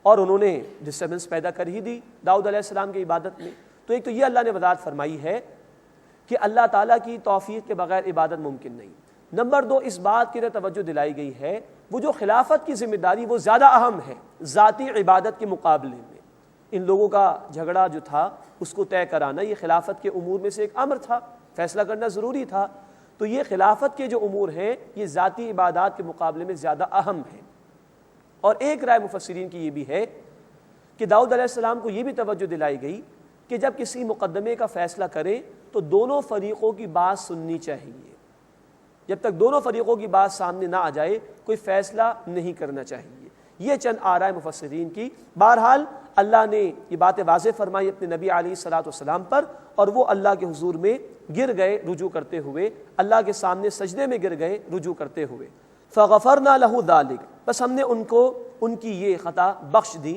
اور انہوں نے ڈسٹربنس پیدا کر ہی دی داؤد علیہ السلام کی عبادت میں. تو ایک تو یہ اللہ نے وضاحت فرمائی ہے کہ اللہ تعالیٰ کی توفیق کے بغیر عبادت ممکن نہیں. نمبر 2 اس بات کی توجہ دلائی گئی ہے وہ جو خلافت کی ذمہ داری وہ زیادہ اہم ہے ذاتی عبادت کے مقابلے میں. ان لوگوں کا جھگڑا جو تھا اس کو طے کرانا یہ خلافت کے امور میں سے ایک امر تھا، فیصلہ کرنا ضروری تھا. تو یہ خلافت کے جو امور ہیں یہ ذاتی عبادات کے مقابلے میں زیادہ اہم ہیں. اور ایک رائے مفسرین کی یہ بھی ہے کہ داؤد علیہ السلام کو یہ بھی توجہ دلائی گئی کہ جب کسی مقدمے کا فیصلہ کرے تو دونوں فریقوں کی بات سننی چاہیے. جب تک دونوں فریقوں کی بات سامنے نہ آ جائے کوئی فیصلہ نہیں کرنا چاہیے. یہ چند آراء مفسرین کی. بہرحال اللہ نے یہ باتیں واضح فرمائی اپنے نبی علیہ الصلوۃ والسلام پر، اور وہ اللہ کے حضور میں گر گئے رجوع کرتے ہوئے، اللہ کے سامنے سجدے میں گر گئے رجوع کرتے ہوئے. فغفرنا له ذلك، بس ہم نے ان کو ان کی یہ خطا بخش دی.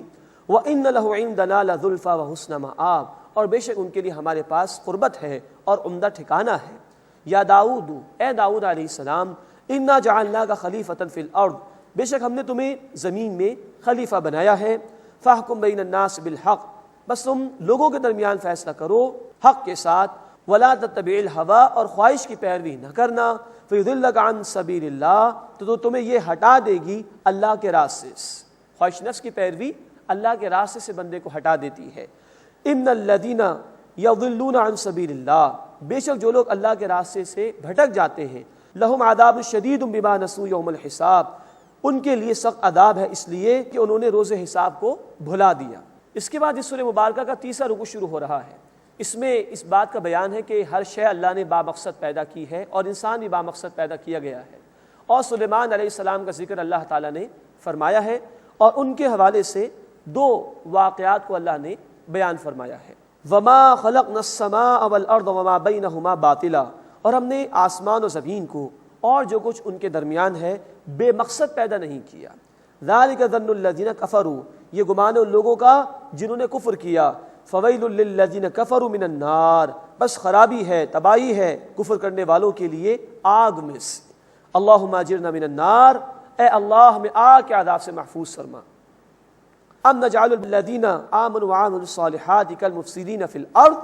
وان له عندنا لزلفى وحسن مآب، اور بے شک ان کے لیے ہمارے پاس قربت ہے اور عمدہ ٹھکانہ ہے. یا داؤد، اے داؤد علیہ السلام، انا جعلناک خلیفۃ فی الارض، بے شک ہم نے تمہیں زمین میں خلیفہ بنایا ہے. فاحکم بین الناس بالحق، بس تم لوگوں کے درمیان فیصلہ کرو حق کے ساتھ. ولا تتبع الہوی، اور خواہش کی پیروی نہ کرنا. فیضلک عن سبیل اللہ، تو تمہیں یہ ہٹا دے گی اللہ کے راستے سے. خواہش نفس کی پیروی اللہ کے راستے سے بندے کو ہٹا دیتی ہے. ان الذین یضلون عن سبیل اللہ، بے شک جو لوگ اللہ کے راستے سے بھٹک جاتے ہیں، لہم عذاب شدید بما نسوا یوم الحساب، ان کے لیے سخت عذاب ہے اس لیے کہ انہوں نے روز حساب کو بھلا دیا. اس کے بعد اس سورہ مبارکہ کا 3واں رکوع شروع ہو رہا ہے. اس میں اس بات کا بیان ہے کہ ہر شے اللہ نے بامقصد پیدا کی ہے اور انسان بھی بامقصد پیدا کیا گیا ہے. اور سلیمان علیہ السلام کا ذکر اللہ تعالیٰ نے فرمایا ہے، اور ان کے حوالے سے 2 واقعات کو اللہ نے بیان فرمایا ہے۔ وَمَا خَلَقْنَا السَّمَاءَ وَالْأَرْضَ وَمَا بَيْنَهُمَا بَاطِلًا، اور ہم نے آسمان و زمین کو اور جو کچھ ان کے درمیان ہے بے مقصد پیدا نہیں کیا۔ ذَلِكَ ظَنُّ الَّذِينَ كَفَرُوا، یہ گمان ان لوگوں کا جنہوں نے کفر کیا۔ فَوَيْلٌ لِّلَّذِينَ كَفَرُوا مِنَ النَّارِ، بس خرابی ہے، تباہی ہے کفر کرنے والوں کے لیے آگ میں سے۔ اللہم اجرنا من النار، اے اللہ ہمیں آگ کے عذاب سے محفوظ فرما۔ ام نجعل الذین آمنوا وعملوا الصالحات کالمفسدین فی الارض،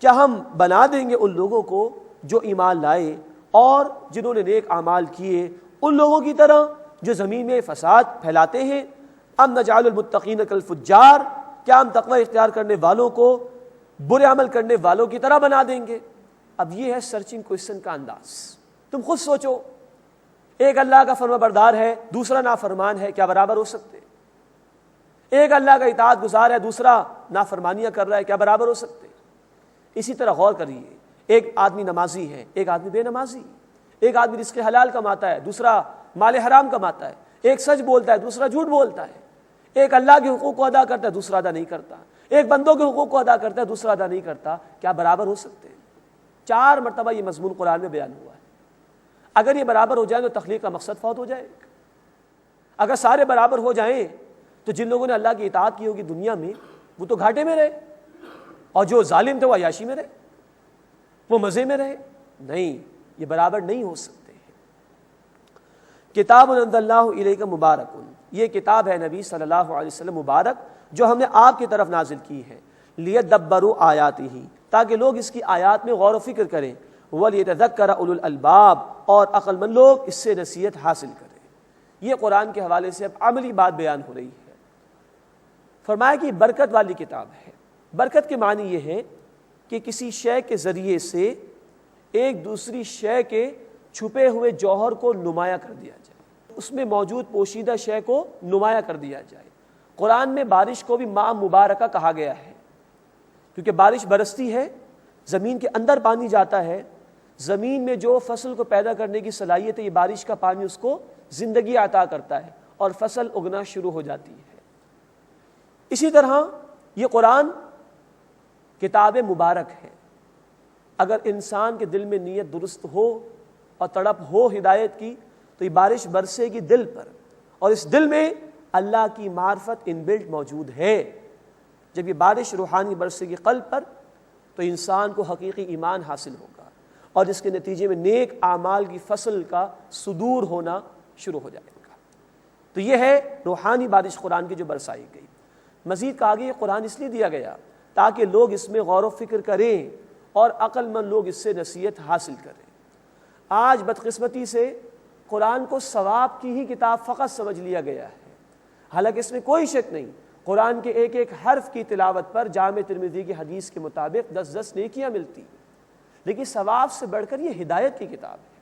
کیا ہم بنا دیں گے ان لوگوں کو جو ایمان لائے اور جنہوں نے نیک اعمال کیے ان لوگوں کی طرح جو زمین میں فساد پھیلاتے ہیں۔ ام نجعل المتقین کالفجار، کیا ہم تقوی اختیار کرنے والوں کو برے عمل کرنے والوں کی طرح بنا دیں گے؟ اب یہ ہے سرچنگ کوئسچن کا انداز۔ تم خود سوچو، ایک اللہ کا فرما بردار ہے، دوسرا نافرمان ہے، کیا برابر ہو سکتے؟ ایک اللہ کا اطاعت گزار ہے، دوسرا نافرمانیاں کر رہا ہے، کیا برابر ہو سکتے؟ اسی طرح غور کریے، ایک آدمی نمازی ہے، ایک آدمی بے نمازی، ایک آدمی رزق حلال کماتا ہے، دوسرا مال حرام کماتا ہے، ایک سچ بولتا ہے، دوسرا جھوٹ بولتا ہے، ایک اللہ کے حقوق کو ادا کرتا ہے، دوسرا ادا نہیں کرتا، ایک بندوں کے حقوق کو ادا کرتا ہے، دوسرا ادا نہیں کرتا، کیا برابر ہو سکتے ہیں؟ 4 مرتبہ یہ مضمون قرآن میں بیان ہوا ہے۔ اگر یہ برابر ہو جائیں تو تخلیق کا مقصد فوت ہو جائے گا۔ اگر سارے برابر ہو جائیں تو جن لوگوں نے اللہ کی اطاعت کی ہوگی دنیا میں وہ تو گھاٹے میں رہے، اور جو ظالم تھے وہ عیاشی میں رہے، وہ مزے میں رہے۔ نہیں، یہ برابر نہیں ہو سکتے ہیں۔ کتاب انزلناہ الیک مبارک، یہ کتاب ہے نبی صلی اللہ علیہ وسلم مبارک جو ہم نے آپ کی طرف نازل کی ہے، لیدبروا آیاتہ، تاکہ لوگ اس کی آیات میں غور و فکر کریں، ولیتذکر اولو الالباب، اور عقل مند لوگ اس سے نصیحت حاصل کریں۔ یہ قرآن کے حوالے سے اب عملی بات بیان ہو رہی ہے۔ فرمایا کہ برکت والی کتاب ہے۔ برکت کے معنی یہ ہے کہ کسی شے کے ذریعے سے ایک دوسری شے کے چھپے ہوئے جوہر کو نمایاں کر دیا جائے، اس میں موجود پوشیدہ شے کو نمایاں کر دیا جائے۔ قرآن میں بارش کو بھی ماء مبارکہ کہا گیا ہے، کیونکہ بارش برستی ہے، زمین کے اندر پانی جاتا ہے، زمین میں جو فصل کو پیدا کرنے کی صلاحیت ہے یہ بارش کا پانی اس کو زندگی عطا کرتا ہے اور فصل اگنا شروع ہو جاتی ہے۔ اسی طرح یہ قرآن کتاب مبارک ہے۔ اگر انسان کے دل میں نیت درست ہو اور تڑپ ہو ہدایت کی تو یہ بارش برسے گی دل پر، اور اس دل میں اللہ کی معرفت ان بلٹ موجود ہے۔ جب یہ بارش روحانی برسے گی قلب پر تو انسان کو حقیقی ایمان حاصل ہوگا، اور اس کے نتیجے میں نیک اعمال کی فصل کا صدور ہونا شروع ہو جائے گا۔ تو یہ ہے روحانی بارش قرآن کی جو برسائی گئی۔ مزید کہا گیا یہ قرآن اس لیے دیا گیا تاکہ لوگ اس میں غور و فکر کریں اور عقل مند لوگ اس سے نصیحت حاصل کریں۔ آج بدقسمتی سے قرآن کو ثواب کی ہی کتاب فقط سمجھ لیا گیا ہے، حالانکہ اس میں کوئی شک نہیں قرآن کے ایک ایک حرف کی تلاوت پر جامع ترمذی کی حدیث کے مطابق 10 نیکیاں ملتی ہیں، لیکن ثواب سے بڑھ کر یہ ہدایت کی کتاب ہے۔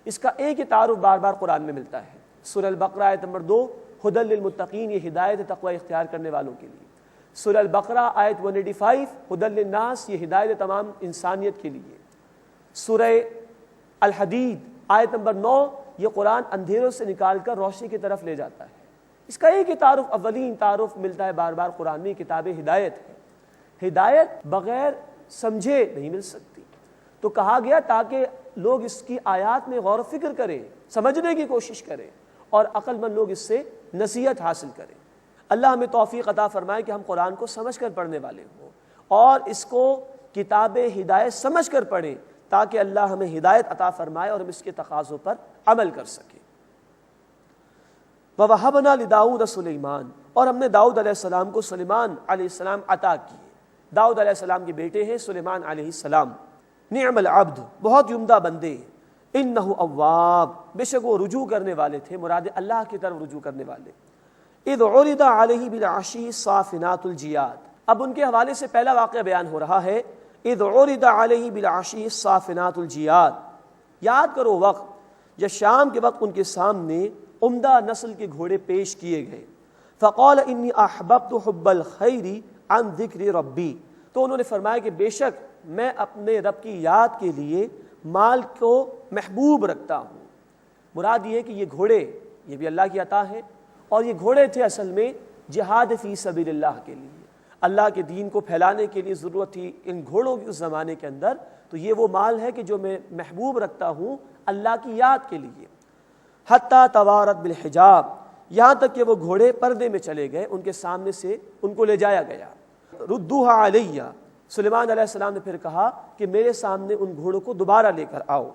اس کا ایک ہی تعارف بار بار قرآن میں ملتا ہے۔ سورہ البقرہ آیت نمبر 2 ہدی للمتقین، یہ ہدایت ہے تقوی اختیار کرنے والوں کے لیے۔ سورہ البقرہ آیت 185 ہدی للناس، یہ ہدایت ہے تمام انسانیت کے لیے۔ سورہ الحدید آیت نمبر 9 یہ قرآن اندھیروں سے نکال کر روشنی کی طرف لے جاتا ہے۔ اس کا ایک ہی تعارف، اولین تعارف ملتا ہے بار بار قرآن میں، کتاب ہدایت ہے۔ ہدایت بغیر سمجھے نہیں مل سکتی، تو کہا گیا تاکہ لوگ اس کی آیات میں غور و فکر کریں، سمجھنے کی کوشش کریں، اور عقل مند لوگ اس سے نصیحت حاصل کریں۔ اللہ ہمیں توفیق عطا فرمائے کہ ہم قرآن کو سمجھ کر پڑھنے والے ہوں اور اس کو کتاب ہدایت سمجھ کر پڑھیں، تاکہ اللہ ہمیں ہدایت عطا فرمائے اور ہم اس کے تقاضوں پر عمل کر سکیں۔ وَوَهَبْنَا لِدَاؤُدَ سُلَيْمَانَ، اور ہم نے داؤد علیہ السلام کو سلیمان علیہ السلام عطا کیے۔ داؤد علیہ السلام کے بیٹے ہیں سلیمان علیہ السلام۔ نعم العبد، بہت ہی عمدہ بندے، انہ اواب، بے شک وہ رجوع کرنے والے تھے، مراد اللہ کی طرف رجوع کرنے والے۔ اذ عرض علیہ بالعشی الصافنات الجیاد، اب ان کے حوالے سے پہلا واقعہ بیان ہو رہا ہے۔ اذ عرض علیہ بالعشی الصافنات الجیاد، یاد کرو وقت جب شام کے وقت ان کے سامنے عمدہ نسل کے گھوڑے پیش کیے گئے۔ فقال انی احببت حب الخیر عن ذکر ربی، تو انہوں نے فرمایا کہ بے شک میں اپنے رب کی یاد کے لیے مال کو محبوب رکھتا ہوں۔ مراد یہ ہے کہ یہ گھوڑے یہ بھی اللہ کی عطا ہے، اور یہ گھوڑے تھے اصل میں جہاد فی سبیل اللہ کے لیے۔ اللہ کے دین کو پھیلانے کے لیے ضرورت تھی ان گھوڑوں کی اس زمانے کے اندر، تو یہ وہ مال ہے کہ جو میں محبوب رکھتا ہوں اللہ کی یاد کے لیے۔ حتیٰ توارت بالحجاب، یہاں تک کہ وہ گھوڑے پردے میں چلے گئے، ان کے سامنے سے ان کو لے جایا گیا۔ ردوها علیہ، سلیمان علیہ السلام نے پھر کہا کہ میرے سامنے ان گھوڑوں کو دوبارہ لے کر آؤ۔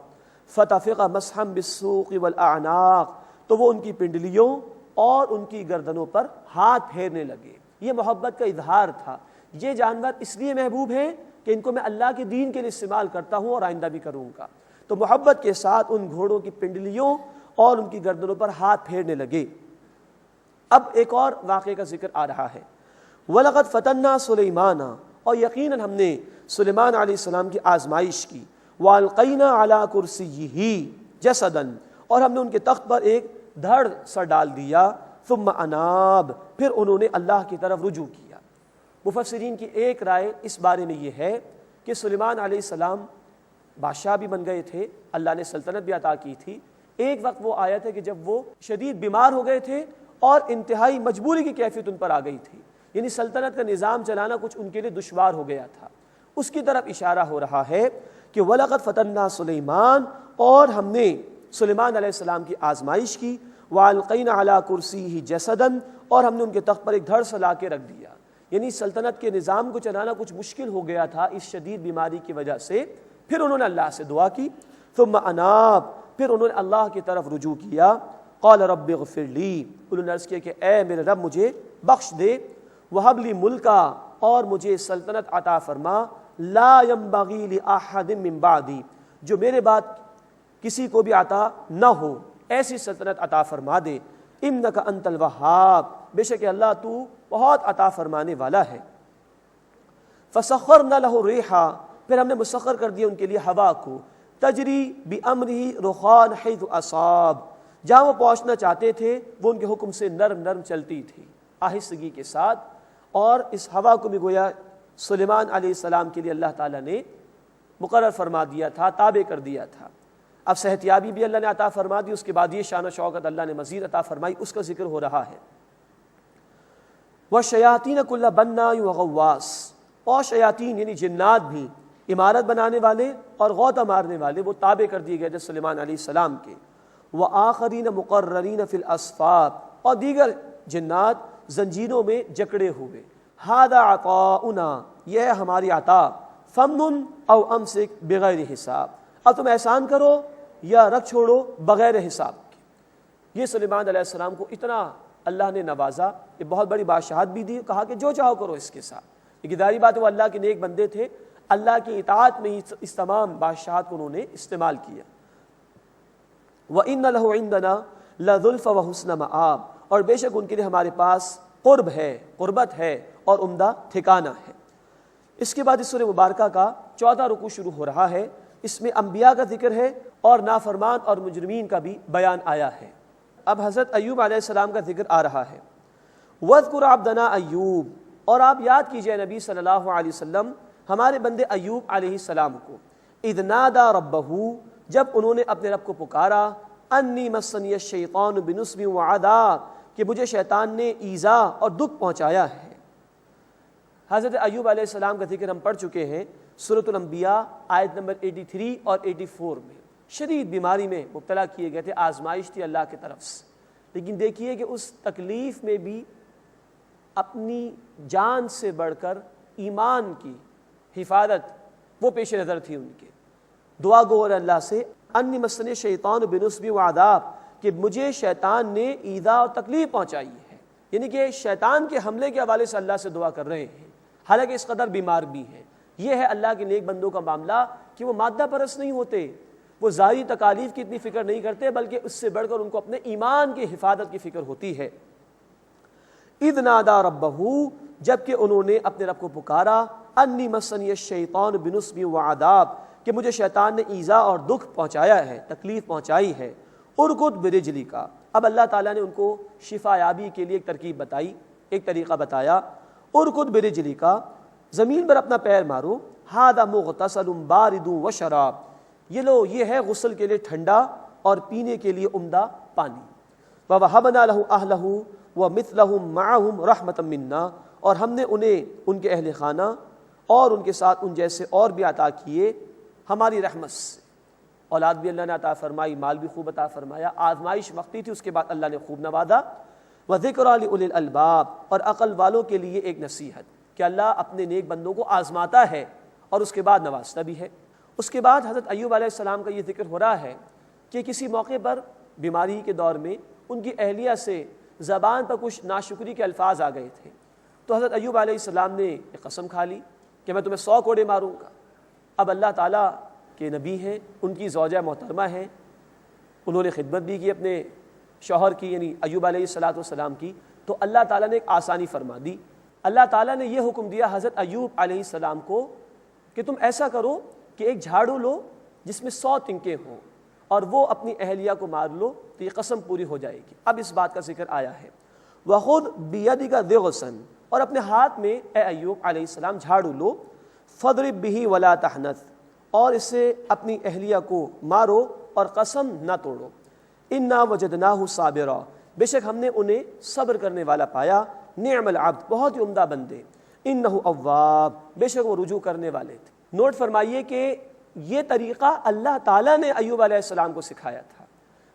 فتفق مسحا بالسوق والاعناق، تو وہ ان کی پنڈلیوں اور ان کی گردنوں پر ہاتھ پھیرنے لگے۔ یہ محبت کا اظہار تھا، یہ جانور اس لیے محبوب ہیں کہ ان کو میں اللہ کے دین کے لیے استعمال کرتا ہوں اور آئندہ بھی کروں گا۔ تو محبت کے ساتھ ان گھوڑوں کی پنڈلیوں اور ان کی گردنوں پر ہاتھ پھیرنے لگے۔ اب ایک اور واقعے کا ذکر آ رہا ہے۔ وَلَقَدْ فَتَنَّا سُلَيْمَانَ، اور یقیناً ہم نے سلیمان علیہ السلام کی آزمائش کی۔ وَأَلْقَيْنَا عَلَىٰ كُرْسِيِّهِ جَسَدًا، اور ہم نے ان کے تخت پر ایک دھڑ سر ڈال دیا۔ ثم اناب، پھر انہوں نے اللہ کی طرف رجوع کیا۔ مفسرین کی ایک رائے اس بارے میں یہ ہے کہ سلیمان علیہ السلام بادشاہ بھی بن گئے تھے، اللہ نے سلطنت بھی عطا کی تھی۔ ایک وقت وہ آیا تھا کہ جب وہ شدید بیمار ہو گئے تھے اور انتہائی مجبوری کی کیفیت ان پر آ گئی تھی، یعنی سلطنت کا نظام چلانا کچھ ان کے لیے دشوار ہو گیا تھا۔ اس کی طرف اشارہ ہو رہا ہے کہ وَلَقَدْ فَتَنَّا سُلَيْمَانَ، اور ہم نے سلیمان علیہ السلام کی آزمائش کی۔ وَأَلْقَيْنَا عَلَىٰ كُرْسِيِّهِ جَسَدًا، اور ہم نے ان کے تخت پر ایک دھڑ سا لا کے رکھ دیا، یعنی سلطنت کے نظام کو چلانا کچھ مشکل ہو گیا تھا اس شدید بیماری کی وجہ سے۔ پھر انہوں نے اللہ سے دعا کی۔ ثم اناب، پھر انہوں نے اللہ کی طرف رجوع کیا۔ قال رب اغفر لی، انہوں نے عرض کیا کہ اے میرے رب مجھے بخش دے۔ وہب لی ملکا، اور مجھے سلطنت عطا فرما۔ لا ينبغی لأحد من بعدی، جو میرے بعد کسی کو بھی عطا نہ ہو، ایسی سلطنت عطا فرما دے۔ انک انت الوہاب، بے شک اللہ تو بہت عطا فرمانے والا ہے۔ فسخرنا له الريح، پھر ہم نے مسخر کر دیا ان کے لیے ہوا کو۔ تجری بامرہ رخان حیث اصاب، جہاں وہ پہنچنا چاہتے تھے وہ ان کے حکم سے نرم نرم چلتی تھی، آہستگی کے ساتھ۔ اور اس ہوا کو بھی گویا سلیمان علیہ السلام کے لیے اللہ تعالیٰ نے مقرر فرما دیا تھا، تابع کر دیا تھا۔ اب صحتیابی بھی اللہ نے عطا فرما دی، اس کے بعد یہ شان و شوکت اللہ نے مزید عطا فرمائی، اس کا ذکر ہو رہا ہے۔ وَالشَّيَاطِينَ كُلَّ بَنَّاءٍ وَغَوَّاصٍ، اور شیاطین یعنی جنات بھی، عمارت بنانے والے اور غوطہ مارنے والے، وہ تابع کر دیے گئے تھے سلیمان علیہ السلام کے۔ وَآخَرِينَ مُقَرَّنِينَ فِي الْأَصْفَادِ، اور دیگر جنات زنجیروں میں جکڑے ہوئے۔ هَذَا عَطَاؤُنَا، یہ ہے ہماری عطا۔ فَمْنُنْ أَوْ أَمْسِكْ بِغَيْرِ حساب، اب تم احسان کرو یا رکھ چھوڑو بغیر حساب کے۔ یہ سلیمان علیہ السلام کو اتنا اللہ نے نوازا، یہ بہت بڑی بادشاہت بھی دی، کہا کہ جو چاہو کرو اس کے ساتھ۔ لیکن ظاہری بات ہے وہ اللہ کے نیک بندے تھے، اللہ کی اطاعت میں ہی اس تمام بادشاہت کو انہوں نے استعمال کیا۔ وَإِنَّ لَهُ عِندَنَا لَذُلْفَ وَحُسْنَ مَآب، اور بے شک ان کے لیے ہمارے پاس قرب ہے، قربت ہے اور عمدہ ٹھکانہ ہے۔ اس کے بعد اس سورہ مبارکہ کا 14واں رکوع شروع ہو رہا ہے۔ اس میں انبیاء کا ذکر ہے اور نافرمان اور مجرمین کا بھی بیان آیا ہے۔ اب حضرت ایوب علیہ السلام کا ذکر آ رہا ہے۔ وَاذْكُرْ عَبْدَنَا ایوب، اور آپ یاد کیجئے نبی صلی اللہ علیہ وسلم ہمارے بندے ایوب علیہ السلام کو۔ اذ نادى ربہ، جب انہوں نے اپنے رب کو پکارا۔ انی مسنی الشیطان بنصب وعذاب، کہ مجھے شیطان نے ایذا اور دکھ پہنچایا ہے۔ حضرت ایوب علیہ السلام کا ذکر ہم پڑھ چکے ہیں سورۃ الانبیاء آیت نمبر 83 اور 84 میں۔ شدید بیماری میں مبتلا کیے گئے تھے، آزمائش تھی اللہ کی طرف سے، لیکن دیکھیے کہ اس تکلیف میں بھی اپنی جان سے بڑھ کر ایمان کی حفاظت وہ پیش نظر تھی ان کے۔ دعا گو اور اللہ سے، انی مسنی الشیطان بنصب وعذاب، کہ مجھے شیطان نے ایذا اور تکلیف پہنچائی ہے، یعنی کہ شیطان کے حملے کے حوالے سے اللہ سے دعا کر رہے ہیں، حالانکہ اس قدر بیمار بھی ہیں۔ یہ ہے اللہ کے نیک بندوں کا معاملہ کہ وہ مادہ پرست نہیں ہوتے، وہ ظاہری تکالیف کی اتنی فکر نہیں کرتے، بلکہ اس سے بڑھ کر ان کو اپنے ایمان کی حفاظت کی فکر ہوتی ہے۔ اذ نادى ربہ، جبکہ انہوں نے اپنے رب کو پکارا۔ انی مسنی الشیطان بنصب وعذاب، کہ مجھے شیطان نے ایذا اور دکھ پہنچایا ہے، تکلیف پہنچائی ہے۔ ارکض برجلک، اب اللہ تعالیٰ نے ان کو شفا یابی کے لیے ایک ترکیب بتائی، ایک طریقہ بتایا۔ ارکض برجلک، زمین پر اپنا پیر مارو۔ ھذا مغتسل بارد وشراب، یہ لو یہ ہے غسل کے لیے ٹھنڈا اور پینے کے لیے عمدہ پانی۔ وَوَهَبْنَا لَهُ أَهْلَهُ وَمِثْلَهُمْ مَعَهُمْ رَحْمَةً مِنَّا، اور ہم نے انہیں ان کے اہل خانہ اور ان کے ساتھ ان جیسے اور بھی عطا کیے ہماری رحمت سے۔ اولاد بھی اللہ نے عطا فرمائی، مال بھی خوب عطا فرمایا، آزمائش وقتی تھی، اس کے بعد اللہ نے خوب نوازا۔ وَذِكْرَىٰ لِأُولِي الْأَلْبَابِ، اور عقل والوں کے لیے ایک نصیحت کہ اللہ اپنے نیک بندوں کو آزماتا ہے اور اس کے بعد نوازتا بھی ہے۔ اس کے بعد حضرت ایوب علیہ السلام کا یہ ذکر ہو رہا ہے کہ کسی موقع پر بیماری کے دور میں ان کی اہلیہ سے زبان پر کچھ ناشکری کے الفاظ آ گئے تھے، تو حضرت ایوب علیہ السلام نے ایک قسم کھا لی کہ میں تمہیں 100 کوڑے ماروں گا۔ اب اللہ تعالیٰ کے نبی ہیں، ان کی زوجہ محترمہ ہیں، انہوں نے خدمت بھی کی اپنے شوہر کی یعنی ایوب علیہ السلام کی، تو اللہ تعالیٰ نے ایک آسانی فرما دی۔ اللہ تعالیٰ نے یہ حکم دیا حضرت ایوب علیہ السلام کو کہ تم ایسا کرو کہ ایک جھاڑو لو جس میں 100 تنکے ہوں اور وہ اپنی اہلیہ کو مار لو تو یہ قسم پوری ہو جائے گی۔ اب اس بات کا ذکر آیا ہے وَخُذْ بِيَدِكَ ضِغْثًا، اور اپنے ہاتھ میں اے ایوب علیہ السلام جھاڑو لو، فَاضْرِب بِهِ وَلَا تَحْنَثْ، اور اس سے اپنی اہلیہ کو مارو اور قسم نہ توڑو۔ اِنَّا وَجَدْنَاهُ صَابِرًا، بے شک ہم نے انہیں صبر کرنے والا پایا، نعم العبد، بہت ہی عمدہ بندے، اِنَّهُ اواب، بے شک وہ رجوع کرنے والے تھے۔ نوٹ فرمائیے کہ یہ طریقہ اللہ تعالیٰ نے ایوب علیہ السلام کو سکھایا تھا۔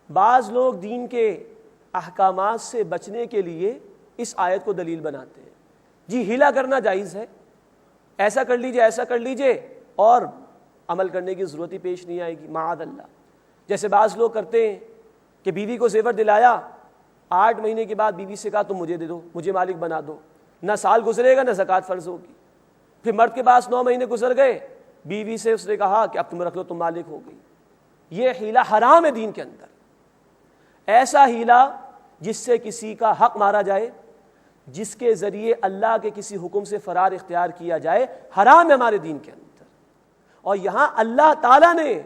بعض لوگ دین کے احکامات سے بچنے کے لیے اس آیت کو دلیل بناتے ہیں، جی ہیلا کرنا جائز ہے، ایسا کر لیجئے ایسا کر لیجئے اور عمل کرنے کی ضرورت ہی پیش نہیں آئے گی، معاذ اللہ۔ جیسے بعض لوگ کرتے ہیں کہ بیوی کو زیور دلایا، 8 مہینے کے بعد بیوی سے کہا تم مجھے دے دو، مجھے مالک بنا دو، نہ سال گزرے گا نہ زکوٰۃ فرض ہوگی۔ پھر مرد کے پاس 9 مہینے گزر گئے، بیوی سے اس نے کہا کہ اب تم رکھ لو، تم مالک ہو گئی۔ یہ ہیلا حرام ہے دین کے اندر۔ ایسا ہیلا جس سے کسی کا حق مارا جائے، جس کے ذریعے اللہ کے کسی حکم سے فرار اختیار کیا جائے، حرام ہے ہمارے دین کے اندر۔ اور یہاں اللہ تعالیٰ نے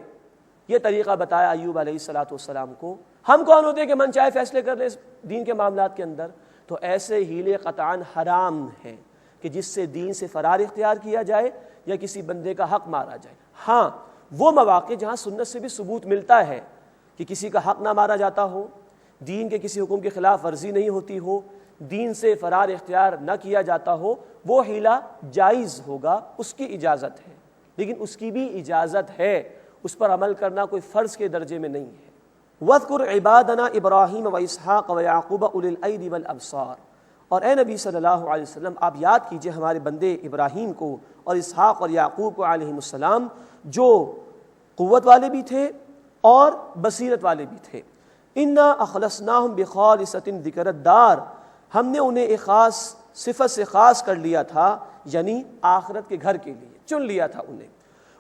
یہ طریقہ بتایا ایوب علیہ السلام کو۔ ہم کون ہوتے ہیں کہ من چاہے فیصلے کر لیں دین کے معاملات کے اندر؟ تو ایسے ہیلے قطعاً حرام ہیں کہ جس سے دین سے فرار اختیار کیا جائے یا کسی بندے کا حق مارا جائے۔ ہاں وہ مواقع جہاں سنت سے بھی ثبوت ملتا ہے کہ کسی کا حق نہ مارا جاتا ہو، دین کے کسی حکم کے خلاف ورزی نہیں ہوتی ہو، دین سے فرار اختیار نہ کیا جاتا ہو، وہ ہیلا جائز ہوگا، اس کی اجازت ہے، لیکن اس کی بھی اجازت ہے، اس پر عمل کرنا کوئی فرض کے درجے میں نہیں ہے۔ وَاذْكُرْ عِبَادَنَا إِبْرَاهِيمَ وَإِسْحَاقَ وَيَعْقُوبَ أُولِي الْأَيْدِ وَالْأَبْصَارِ، اور اے نبی صلی اللہ علیہ وسلم آپ یاد کیجئے ہمارے بندے ابراہیم کو اور اسحاق اور یعقوب کو علیہم السلام، جو قوت والے بھی تھے اور بصیرت والے بھی تھے۔ اِنَّا أَخْلَصْنَاهُمْ بِخَالِصَةٍ ذِكْرَ الدَّارِ، ہم نے انہیں ایک خاص صفت سے خاص کر لیا تھا، یعنی آخرت کے گھر کے لیے چن لیا تھا انہیں۔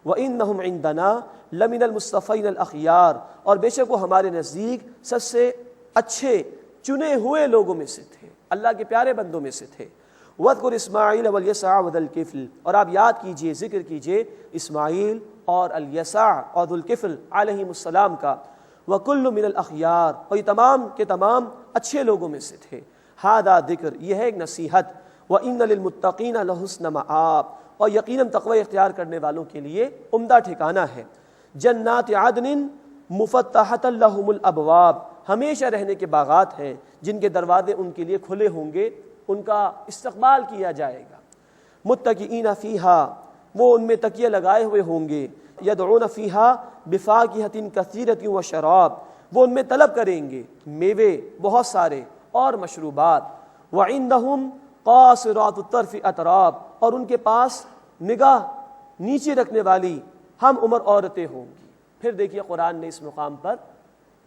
وَإِنَّهُمْ عِندَنَا لَمِنَ الْمُصْطَفَيْنَ الْأَخْيَارِ، اور بے شک وہ ہمارے نزدیک سب سے اچھے چنے ہوئے لوگوں میں سے تھے، اللہ کے پیارے بندوں میں سے تھے۔ وَاذْكُرْ إِسْمَاعِيلَ وَالْيَسَعَ وَذَا الْكِفْلِ، اور آپ یاد کیجئے ذکر کیجئے اسماعیل اور الیسع اور ذو الکفل علیہم السلام کا۔ وَكُلُّ مِنَ الْأَخْيَارِ، اور یہ تمام کے تمام اچھے لوگوں میں سے تھے۔ ہذا ذکر، یہ ہے ایک نصیحت۔ وَإِنَّ لِلْمُتَّقِينَ لَحُسْنَ مَآب، اور یقیناً تقوی اختیار کرنے والوں کے لیے عمدہ ٹھکانہ ہے۔ جنات عدن مفتحۃ لہم الابواب، ہمیشہ رہنے کے باغات ہیں جن کے دروازے ان کے لیے کھلے ہوں گے، ان کا استقبال کیا جائے گا۔ متکئین فیہا، وہ ان میں تکیے لگائے ہوئے ہوں گے۔ یدعون فیہا بفاکہۃ کثیرۃ وشراب، وہ ان میں طلب کریں گے میوے بہت سارے اور مشروبات۔ وعندہم قاصرات الطرف اتراب، اور ان کے پاس نگاہ نیچے رکھنے والی ہم عمر عورتیں ہوں گی۔ پھر دیکھیے قرآن نے اس مقام پر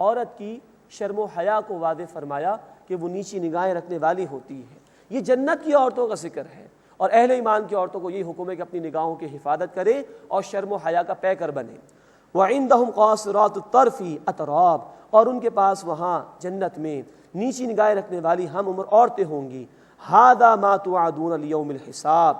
عورت کی شرم و حیا کو واضح فرمایا کہ وہ نیچی نگاہیں رکھنے والی ہوتی ہے۔ یہ جنت کی عورتوں کا ذکر ہے، اور اہل ایمان کی عورتوں کو یہ حکم ہے کہ اپنی نگاہوں کی حفاظت کرے اور شرم و حیا کا پیکر بنے۔ وعندہم قاصرات الطرف اتراب، اور ان کے پاس وہاں جنت میں نیچی نگاہیں رکھنے والی ہم عمر عورتیں ہوں گی۔ ھذا ما توعدون لیوم الحساب،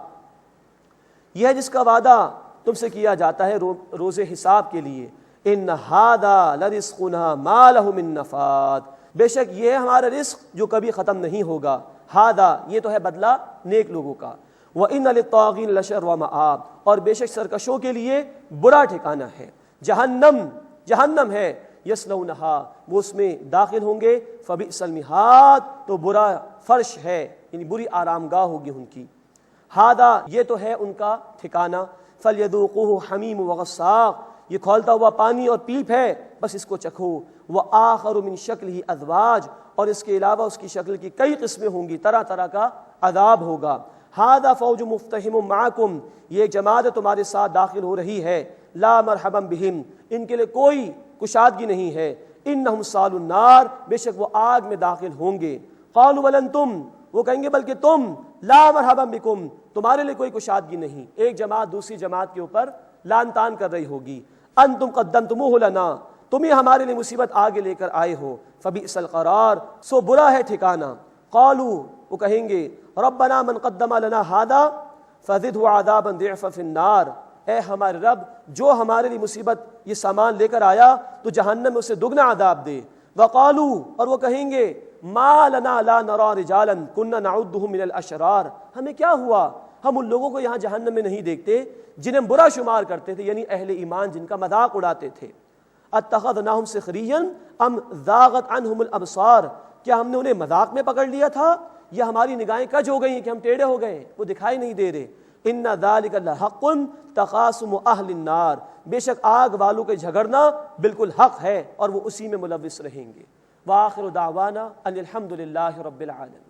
یہ ہے جس کا وعدہ تم سے کیا جاتا ہے روز حساب کے لیے۔ ان ھذا لرزقنا ما لہ من نفاد، بے شک یہ ہے ہمارا رزق جو کبھی ختم نہیں ہوگا۔ ھذا، یہ تو ہے بدلہ نیک لوگوں کا۔ وَإِنَّ لِلطَّاغِينَ لَشَرَّ مَآب، اور بے شک سرکشوں کے لیے برا ٹھکانہ ہے۔ جہنم ہے، یصلونہا، وہ اس میں داخل ہوں گے۔ فبئس المہاد، تو برا فرش ہے، یعنی بری آرام گاہ ہوگی ان کی. ہادا یہ تو ہے ان کا ٹھکانہ. فلیذوقوہ حمیم وغساق یہ کھولتا ہوا پانی اور پیپ ہے، بس اس کو چکھو. وآخر من شکلہ ازواج اور اس کے علاوہ اس کی شکل کی کئی قسمیں ہوں گی، طرح طرح کا عذاب ہوگا. ہاذا فوج مفتحم معکم یہ جماعت تمہارے ساتھ داخل ہو رہی ہے. لا مرحبا بہم ان کے لیے کوئی کشادگی نہیں ہے. انہم صالوا النار بے شک وہ آگ میں داخل ہوں گے. قالوا بل انتم وہ کہیں گے بلکہ تم، لا مرحبا بکم تمہارے لیے کوئی کشادگی نہیں. ایک جماعت دوسری جماعت کے اوپر لان تان کر رہی ہوگی. انتم قدمتموہ لنا تم ہی ہمارے لیے مصیبت آگے لے کر آئے ہو. فبئس القرار سو برا ہے ٹھکانہ. قالوا وہ کہیں گے ربنا من قدم لنا ھذا فزدہ عذابا ضعفا فی النار اے ہمارے رب جو ہمارے لیے مصیبت یہ سامان لے کر آیا تو جہنم میں اسے دگنا عذاب دے. وقالوا اور وہ کہیں گے ما لنا لا نرى رجالا كنا نعدهم من الاشرار ہمیں کیا ہوا ہم ان لوگوں کو یہاں جہنم میں نہیں دیکھتے جنہیں برا شمار کرتے تھے، یعنی اہل ایمان جن کا مذاق اڑاتے تھے. اتخذناهم سخریا ام زاغت عنهم الابصار کیا ہم نے انہیں مذاق میں پکڑ لیا تھا یا ہماری نگاہیں کج ہو گئی ہیں کہ ہم ٹیڑھے ہو گئے، وہ دکھائی نہیں دے رہے. ان ذلک لحق تخاصم اہل النار بے شک آگ والوں کے جھگڑنا بالکل حق ہے اور وہ اسی میں ملوث رہیں گے. وآخر دعوانا ان الحمد للہ رب العالمین.